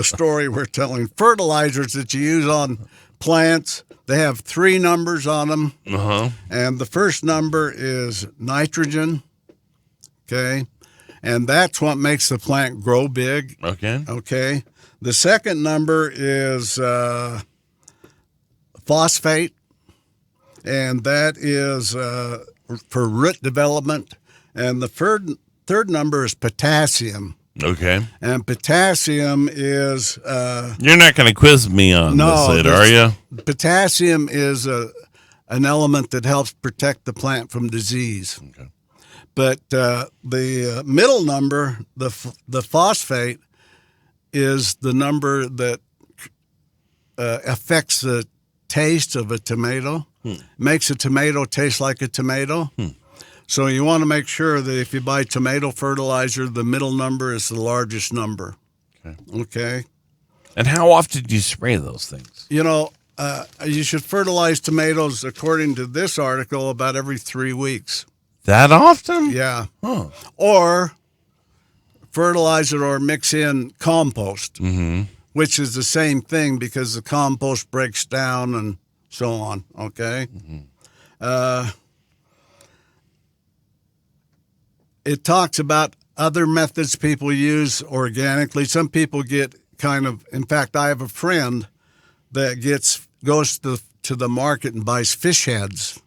[SPEAKER 4] story we're telling. Fertilizers that you use on plants, they have 3 numbers on them. And the first number is nitrogen, okay? And that's what makes the plant grow big,
[SPEAKER 6] Okay.
[SPEAKER 4] okay? The second number is phosphate, and that is for root development. And the third number is potassium.
[SPEAKER 6] Okay.
[SPEAKER 4] And potassium is
[SPEAKER 6] You're not going to quiz me on this later, are you?
[SPEAKER 4] Potassium is an element that helps protect the plant from disease.
[SPEAKER 6] Okay.
[SPEAKER 4] But the middle number, the phosphate, is the number that affects the taste of a tomato, makes a tomato taste like a tomato. So you want to make sure that if you buy tomato fertilizer, the middle number is the largest number. Okay?
[SPEAKER 6] And how often do you spray those things?
[SPEAKER 4] You know, you should fertilize tomatoes, according to this article, about every 3 weeks.
[SPEAKER 6] That often?
[SPEAKER 4] Yeah.
[SPEAKER 6] Oh.
[SPEAKER 4] Or fertilize it or mix in compost, which is the same thing because the compost breaks down and so on, okay? It talks about other methods people use organically. Some people get in fact, I have a friend that goes to the market and buys fish heads.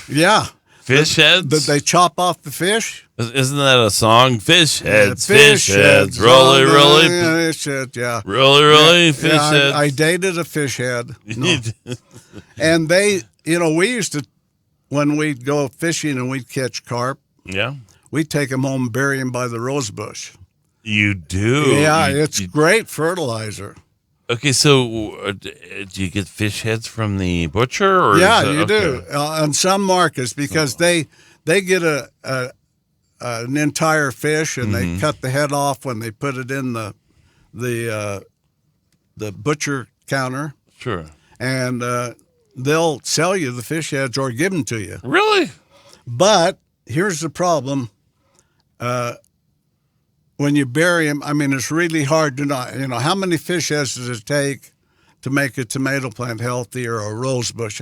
[SPEAKER 4] Yeah.
[SPEAKER 6] Fish heads?
[SPEAKER 4] That they chop off the fish.
[SPEAKER 6] Isn't that a song? Fish heads,
[SPEAKER 4] Fish heads.
[SPEAKER 6] rolly, rolly,
[SPEAKER 4] Fish head, yeah.
[SPEAKER 6] rolly, fish
[SPEAKER 4] Yeah,
[SPEAKER 6] heads.
[SPEAKER 4] I dated a fish head. No. And they, we used to, when we'd go fishing and we'd catch carp,
[SPEAKER 6] Yeah.
[SPEAKER 4] we'd take them home and bury them by the rose
[SPEAKER 6] You do?
[SPEAKER 4] Yeah, it's great fertilizer.
[SPEAKER 6] Okay, so do you get fish heads from the butcher? Or
[SPEAKER 4] Yeah,
[SPEAKER 6] is that,
[SPEAKER 4] you do. On some markets, because they get an entire fish and they cut the head off when they put it in the butcher counter.
[SPEAKER 6] Sure.
[SPEAKER 4] And they'll sell you the fish heads or give them to you.
[SPEAKER 6] Really?
[SPEAKER 4] But here's the problem. When you bury them, I mean, it's really hard to know. How many fish heads does it take to make a tomato plant healthy or a rose bush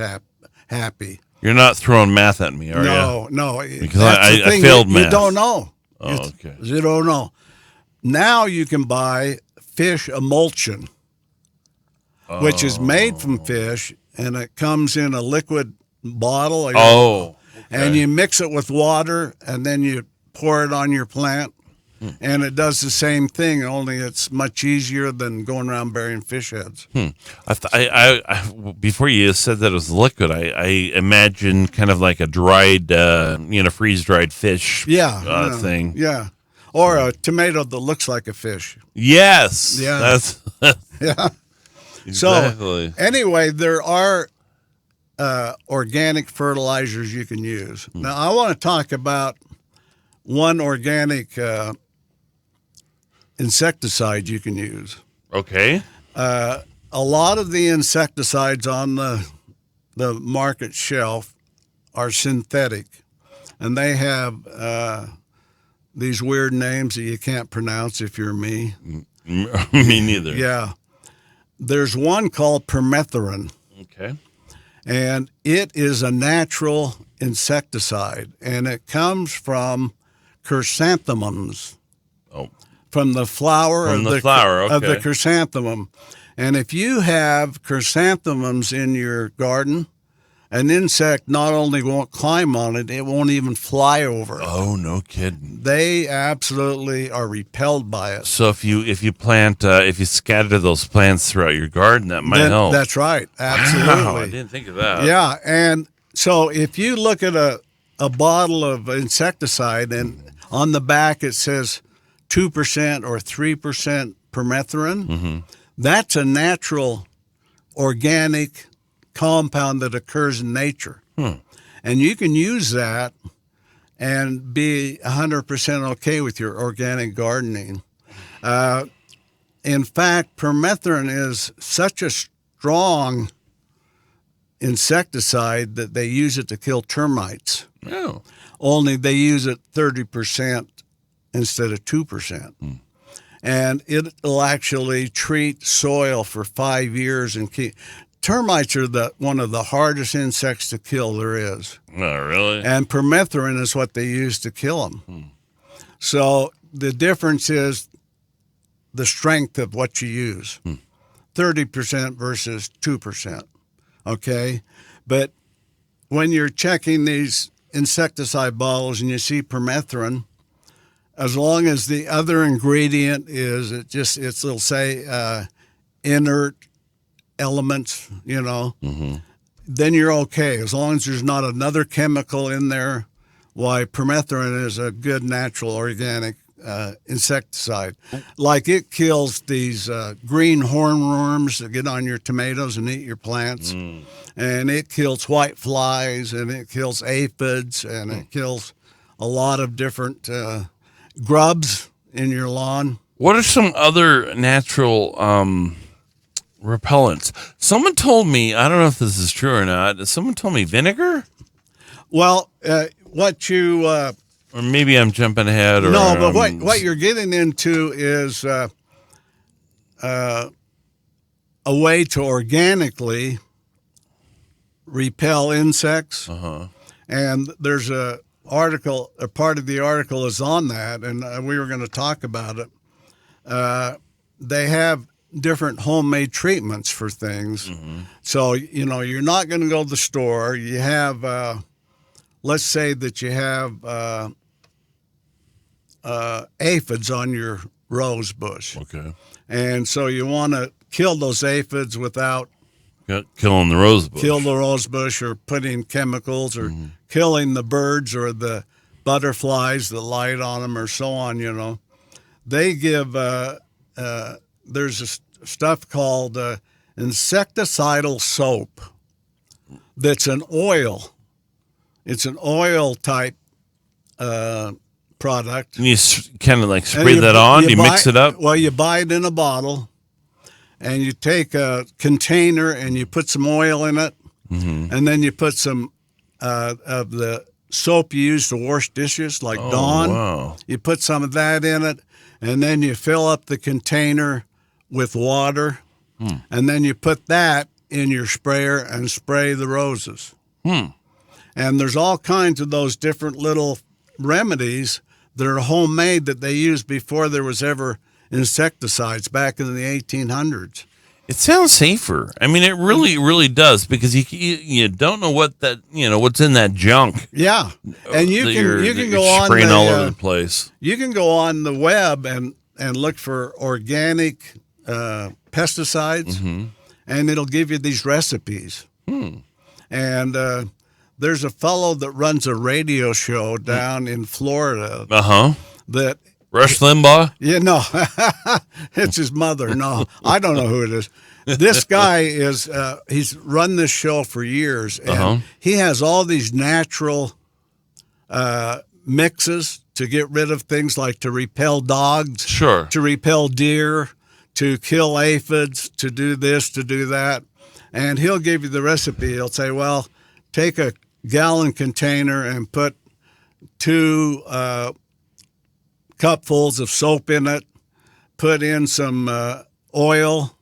[SPEAKER 4] happy?
[SPEAKER 6] You're not throwing math at me, are you?
[SPEAKER 4] No.
[SPEAKER 6] Because
[SPEAKER 4] That's the
[SPEAKER 6] I
[SPEAKER 4] thing.
[SPEAKER 6] failed
[SPEAKER 4] You
[SPEAKER 6] math.
[SPEAKER 4] don't know.
[SPEAKER 6] Oh, okay.
[SPEAKER 4] You don't know. Now you can buy fish emulsion, which is made from fish, and it comes in a liquid bottle. And you mix it with water, and then you pour it on your plant, and it does the same thing, only it's much easier than going around burying fish heads.
[SPEAKER 6] I before you said that it was liquid, I imagine kind of like a dried, freeze-dried fish thing.
[SPEAKER 4] Yeah. Or a tomato that looks like a fish.
[SPEAKER 6] Yes.
[SPEAKER 4] Yeah.
[SPEAKER 6] That's
[SPEAKER 4] Yeah.
[SPEAKER 6] exactly.
[SPEAKER 4] So, anyway, there are organic fertilizers you can use. Now, I want to talk about one organic insecticide you can use.
[SPEAKER 6] Okay.
[SPEAKER 4] A lot of the insecticides on the market shelf are synthetic, and they have these weird names that you can't pronounce if you're me.
[SPEAKER 6] Me neither.
[SPEAKER 4] Yeah. There's one called permethrin,
[SPEAKER 6] Okay.
[SPEAKER 4] and it is a natural insecticide, and it comes from chrysanthemums.
[SPEAKER 6] Oh.
[SPEAKER 4] From the flower,
[SPEAKER 6] From
[SPEAKER 4] of
[SPEAKER 6] the flower,
[SPEAKER 4] of the
[SPEAKER 6] okay.
[SPEAKER 4] chrysanthemum. And if you have chrysanthemums in your garden, an insect not only won't climb on it, it won't even fly over it.
[SPEAKER 6] Oh, no kidding.
[SPEAKER 4] They absolutely are repelled by it.
[SPEAKER 6] So if you plant if you scatter those plants throughout your garden, that might help.
[SPEAKER 4] That's right. Absolutely.
[SPEAKER 6] Wow, I didn't think of that.
[SPEAKER 4] Yeah, and so if you look at a bottle of insecticide, and on the back it says 2% or 3% permethrin, that's a natural organic compound that occurs in nature. And you can use that and be 100% okay with your organic gardening. In fact, permethrin is such a strong insecticide that they use it to kill termites.
[SPEAKER 6] Oh.
[SPEAKER 4] Only they use it 30% instead of 2%. And it'll actually treat soil for 5 years and keep. Termites are one of the hardest insects to kill there is.
[SPEAKER 6] Oh, really?
[SPEAKER 4] And permethrin is what they use to kill them. So the difference is the strength of what you use. 30% versus 2%. Okay? But when you're checking these insecticide bottles and you see permethrin, as long as the other ingredient it'll say inert elements, then you're okay. As long as there's not another chemical in there, why permethrin is a good natural organic insecticide. Like it kills these green hornworms that get on your tomatoes and eat your plants. And it kills white flies, and it kills aphids, and it kills a lot of different grubs in your lawn.
[SPEAKER 6] What are some other natural repellents? Someone told me, I don't know if this is true or not, someone told me vinegar?
[SPEAKER 4] Well, what you...
[SPEAKER 6] or maybe I'm jumping ahead. Or,
[SPEAKER 4] no, but what you're getting into is a way to organically repel insects. And there's a part of the article is on that, and we were going to talk about it. They have different homemade treatments for things. So, you're not going to go to the store. You have, let's say that you have aphids on your rose bush.
[SPEAKER 6] Okay.
[SPEAKER 4] And so you want to kill those aphids without
[SPEAKER 6] killing the rose bush.
[SPEAKER 4] Kill the rose bush or putting chemicals or killing the birds or the butterflies that light on them or so on, They give, there's a stuff called insecticidal soap that's an oil. It's an oil type product.
[SPEAKER 6] And you kind of like spray that on? You mix it up?
[SPEAKER 4] Well, you buy it in a bottle, and you take a container and you put some oil in it, and then you put some of the soap you use to wash dishes, like Dawn.
[SPEAKER 6] Wow.
[SPEAKER 4] You put some of that in it, and then you fill up the container with water, and then you put that in your sprayer and spray the roses. And there's all kinds of those different little remedies that are homemade that they used before there was ever insecticides back in the 1800s.
[SPEAKER 6] It sounds safer. I mean, it really does, because you don't know what's in that junk.
[SPEAKER 4] Yeah, and you can go on
[SPEAKER 6] spraying all over the place.
[SPEAKER 4] You can go on the web and look for organic pesticides, and it'll give you these recipes. And there's a fellow that runs a radio show down in Florida. That
[SPEAKER 6] Rush Limbaugh?
[SPEAKER 4] Yeah, no, it's his mother. No, I don't know who it is. This guy is, he's run this show for years, and he has all these natural mixes to get rid of things like to repel dogs,
[SPEAKER 6] sure,
[SPEAKER 4] to repel deer, to kill aphids, to do this, to do that. And he'll give you the recipe. He'll say, well, take a gallon container and put 2 cupfuls of soap in it, put in some oil,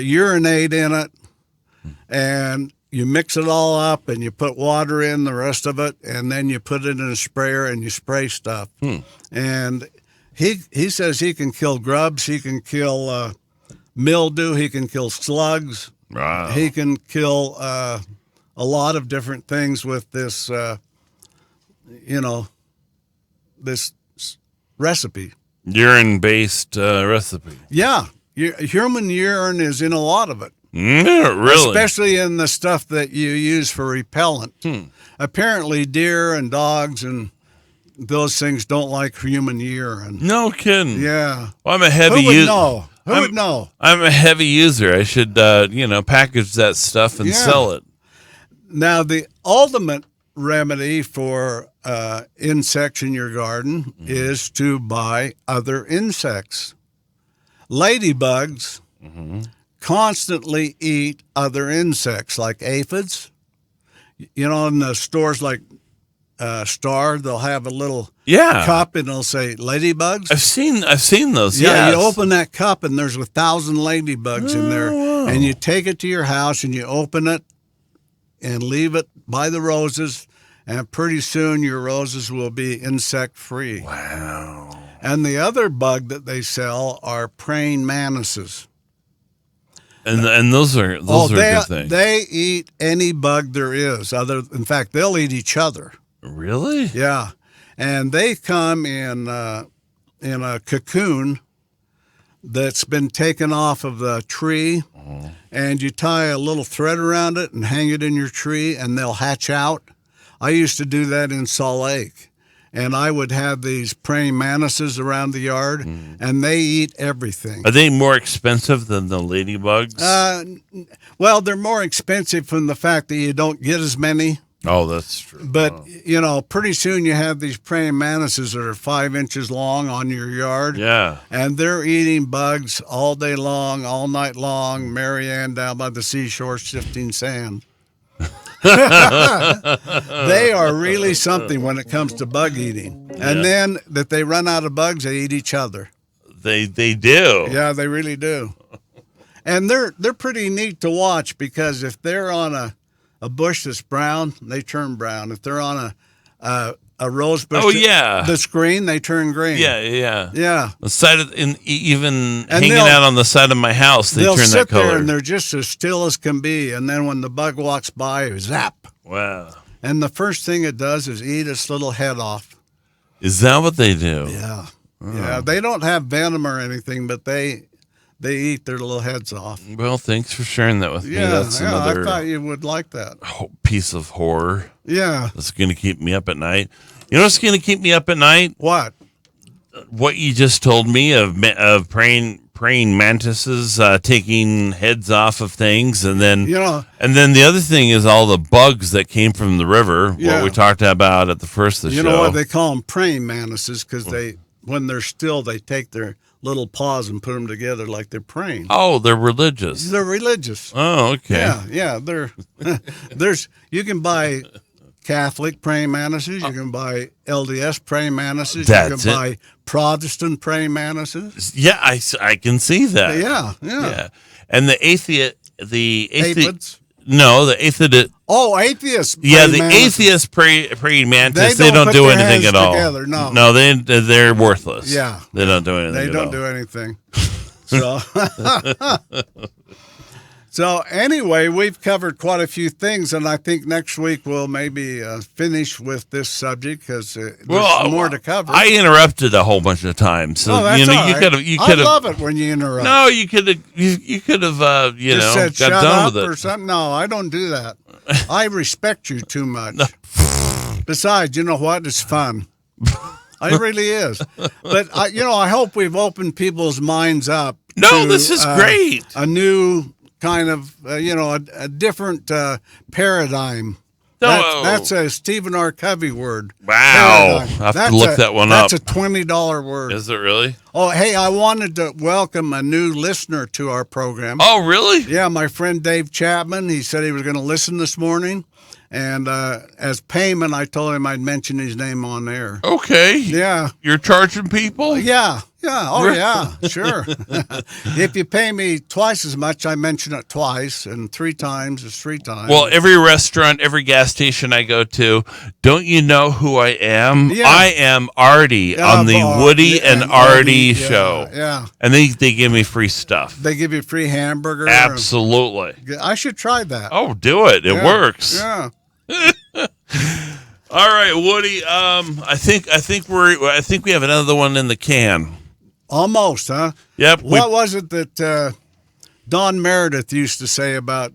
[SPEAKER 4] urinate in it, and you mix it all up, and you put water in the rest of it, and then you put it in a sprayer and you spray stuff. And he says he can kill grubs, he can kill mildew, he can kill slugs,
[SPEAKER 6] wow.
[SPEAKER 4] He can kill a lot of different things with this, this recipe.
[SPEAKER 6] Urine-based recipe.
[SPEAKER 4] Yeah. Human urine is in a lot of it.
[SPEAKER 6] Really?
[SPEAKER 4] Especially in the stuff that you use for repellent. Apparently deer and dogs and those things don't like human urine.
[SPEAKER 6] No kidding.
[SPEAKER 4] Yeah.
[SPEAKER 6] Well, I'm a heavy user.
[SPEAKER 4] Who would know? Who would know?
[SPEAKER 6] I'm a heavy user. I should, package that stuff and sell it.
[SPEAKER 4] Now, the ultimate remedy for insects in your garden is to buy other insects. Ladybugs constantly eat other insects like aphids. You know, in the stores like Star, they'll have a little cup and it'll say ladybugs.
[SPEAKER 6] I've seen those.
[SPEAKER 4] Yeah,
[SPEAKER 6] yes.
[SPEAKER 4] You open that cup and there's 1,000 ladybugs in there, and you take it to your house and you open it and leave it by the roses, and pretty soon your roses will be insect-free.
[SPEAKER 6] Wow.
[SPEAKER 4] And the other bug that they sell are praying mantises.
[SPEAKER 6] And those are good things.
[SPEAKER 4] They eat any bug there is. In fact, they'll eat each other.
[SPEAKER 6] Really?
[SPEAKER 4] Yeah. And they come in a cocoon that's been taken off of the tree, and you tie a little thread around it and hang it in your tree, and they'll hatch out. I used to do that in Salt Lake, and I would have these praying mantises around the yard, and they eat everything.
[SPEAKER 6] Are they more expensive than the ladybugs?
[SPEAKER 4] Well, they're more expensive from the fact that you don't get as many.
[SPEAKER 6] Oh, that's true.
[SPEAKER 4] But, pretty soon you have these praying mantises that are 5 inches long on your yard.
[SPEAKER 6] Yeah.
[SPEAKER 4] And they're eating bugs all day long, all night long. Marianne down by the seashore shifting sand. They are really something when it comes to bug eating. And then that they run out of bugs, they eat each other.
[SPEAKER 6] They do.
[SPEAKER 4] Yeah, they really do. And they're pretty neat to watch, because if they're on a bush that's brown, they turn brown. If they're on a rose bush that's green, they turn green.
[SPEAKER 6] Yeah. The side of hanging
[SPEAKER 4] they'll
[SPEAKER 6] out on the side of my house, they turn that color.
[SPEAKER 4] They'll sit there and they're just as still as can be. And then when the bug walks by, zap.
[SPEAKER 6] Wow.
[SPEAKER 4] And the first thing it does is eat its little head off.
[SPEAKER 6] Is that what they do?
[SPEAKER 4] Yeah. Yeah. They don't have venom or anything, but they eat their little heads off.
[SPEAKER 6] Well, thanks for sharing that with me. That's another
[SPEAKER 4] I thought you would like that.
[SPEAKER 6] Piece of horror.
[SPEAKER 4] Yeah.
[SPEAKER 6] That's going to keep me up at night. You know what's going to keep me up at night?
[SPEAKER 4] What?
[SPEAKER 6] What you just told me of praying mantises taking heads off of things, and then and then the other thing is all the bugs that came from the river. What we talked about at the first of the show.
[SPEAKER 4] You know what they call them? Praying mantises, because when they're still, they take their little paws and put them together like they're praying.
[SPEAKER 6] Oh, they're religious.
[SPEAKER 4] They're religious.
[SPEAKER 6] Oh, okay.
[SPEAKER 4] Yeah. You can buy Catholic praying mantises. You can buy LDS praying mantises. You can buy Protestant praying mantises.
[SPEAKER 6] Yeah, I can see that.
[SPEAKER 4] Yeah.
[SPEAKER 6] And the aphids. No, the atheist.
[SPEAKER 4] Oh, atheists.
[SPEAKER 6] Yeah,
[SPEAKER 4] praying
[SPEAKER 6] the
[SPEAKER 4] mantises.
[SPEAKER 6] atheist praying mantis.
[SPEAKER 4] They
[SPEAKER 6] They
[SPEAKER 4] don't
[SPEAKER 6] don't
[SPEAKER 4] put
[SPEAKER 6] do
[SPEAKER 4] their
[SPEAKER 6] anything
[SPEAKER 4] hands
[SPEAKER 6] at all.
[SPEAKER 4] together, no.
[SPEAKER 6] No, they're worthless.
[SPEAKER 4] Yeah.
[SPEAKER 6] They don't do anything.
[SPEAKER 4] They
[SPEAKER 6] at
[SPEAKER 4] don't
[SPEAKER 6] all.
[SPEAKER 4] do anything. So, so anyway, we've covered quite a few things, and I think next week we'll maybe finish with this subject because there's more to cover.
[SPEAKER 6] I interrupted a whole bunch of times, so
[SPEAKER 4] that's
[SPEAKER 6] you know
[SPEAKER 4] all
[SPEAKER 6] you
[SPEAKER 4] right.
[SPEAKER 6] could have. You
[SPEAKER 4] I
[SPEAKER 6] could have.
[SPEAKER 4] love it when you interrupt.
[SPEAKER 6] No, you could have. You could have. You
[SPEAKER 4] Just
[SPEAKER 6] know,
[SPEAKER 4] said
[SPEAKER 6] got
[SPEAKER 4] shut
[SPEAKER 6] done
[SPEAKER 4] up
[SPEAKER 6] with
[SPEAKER 4] or
[SPEAKER 6] it.
[SPEAKER 4] something. No, I don't do that. I respect you too much. Besides, you know what? It's fun. It really is. But I hope we've opened people's minds up.
[SPEAKER 6] No,
[SPEAKER 4] to,
[SPEAKER 6] this is great.
[SPEAKER 4] A new kind of, a different paradigm.
[SPEAKER 6] No.
[SPEAKER 4] That's a Stephen R. Covey word.
[SPEAKER 6] Wow.
[SPEAKER 4] Paradigm.
[SPEAKER 6] I have to look that one up.
[SPEAKER 4] That's a $20 word.
[SPEAKER 6] Is it really?
[SPEAKER 4] Oh, hey, I wanted to welcome a new listener to our program.
[SPEAKER 6] Oh, really?
[SPEAKER 4] Yeah, my friend Dave Chapman. He said he was going to listen this morning. And as payment, I told him I'd mention his name on air.
[SPEAKER 6] Okay.
[SPEAKER 4] Yeah.
[SPEAKER 6] You're charging people?
[SPEAKER 4] Yeah. Oh, yeah. Sure. If you pay me twice as much, I mention it twice, and 3 times is 3 times.
[SPEAKER 6] Well, every restaurant, every gas station I go to, don't you know who I am?
[SPEAKER 4] Yeah.
[SPEAKER 6] I am Artie on the Woody and Artie show.
[SPEAKER 4] Yeah.
[SPEAKER 6] And they give me free stuff.
[SPEAKER 4] They give you free hamburger.
[SPEAKER 6] Absolutely.
[SPEAKER 4] I should try that.
[SPEAKER 6] Oh, do it. It works.
[SPEAKER 4] Yeah.
[SPEAKER 6] All right, Woody. I think we have another one in the can.
[SPEAKER 4] Almost, huh?
[SPEAKER 6] Yep.
[SPEAKER 4] What was it that Don Meredith used to say about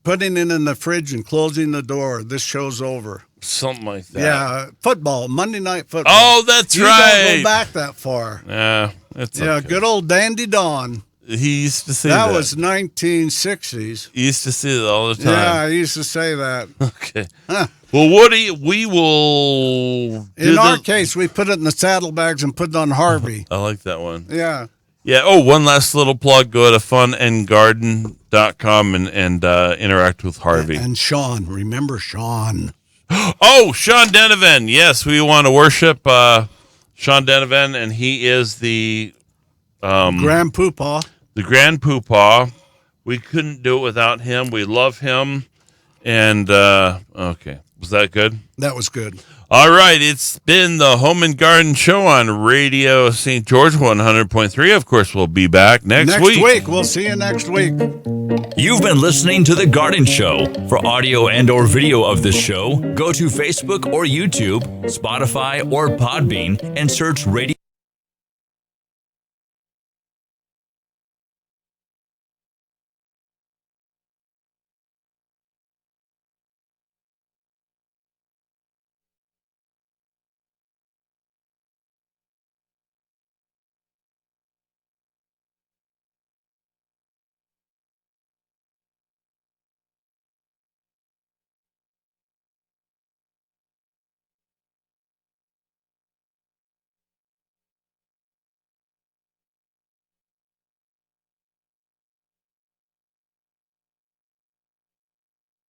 [SPEAKER 4] putting it in the fridge and closing the door? This show's over.
[SPEAKER 6] Something like that.
[SPEAKER 4] Yeah, football, Monday Night Football.
[SPEAKER 6] Oh, that's
[SPEAKER 4] you
[SPEAKER 6] right.
[SPEAKER 4] Don't go back that far.
[SPEAKER 6] Yeah, it's okay.
[SPEAKER 4] Good old Dandy Don.
[SPEAKER 6] He used to say that.
[SPEAKER 4] That was 1960s.
[SPEAKER 6] He used to say that all the time.
[SPEAKER 4] Yeah, I used to say that.
[SPEAKER 6] Okay. Well, Woody, we will.
[SPEAKER 4] In our case, we put it in the saddlebags and put it on Harvey.
[SPEAKER 6] I like that one.
[SPEAKER 4] Yeah.
[SPEAKER 6] Yeah. Oh, one last little plug. Go to funandgarden.com and interact with Harvey.
[SPEAKER 4] And Sean. Remember Sean.
[SPEAKER 6] Oh, Sean Denovan. Yes, we want to worship Sean Denovan, and he is the
[SPEAKER 4] Grand Poopah.
[SPEAKER 6] The Grand Poopah. We couldn't do it without him. We love him. And, okay. Was that good?
[SPEAKER 4] That was good.
[SPEAKER 6] All right. It's been the Home and Garden Show on Radio St. George 100.3. Of course, we'll be back next week.
[SPEAKER 4] Next week. We'll see you next week.
[SPEAKER 5] You've been listening to The Garden Show. For audio and or video of this show, go to Facebook or YouTube, Spotify or Podbean, and search Radio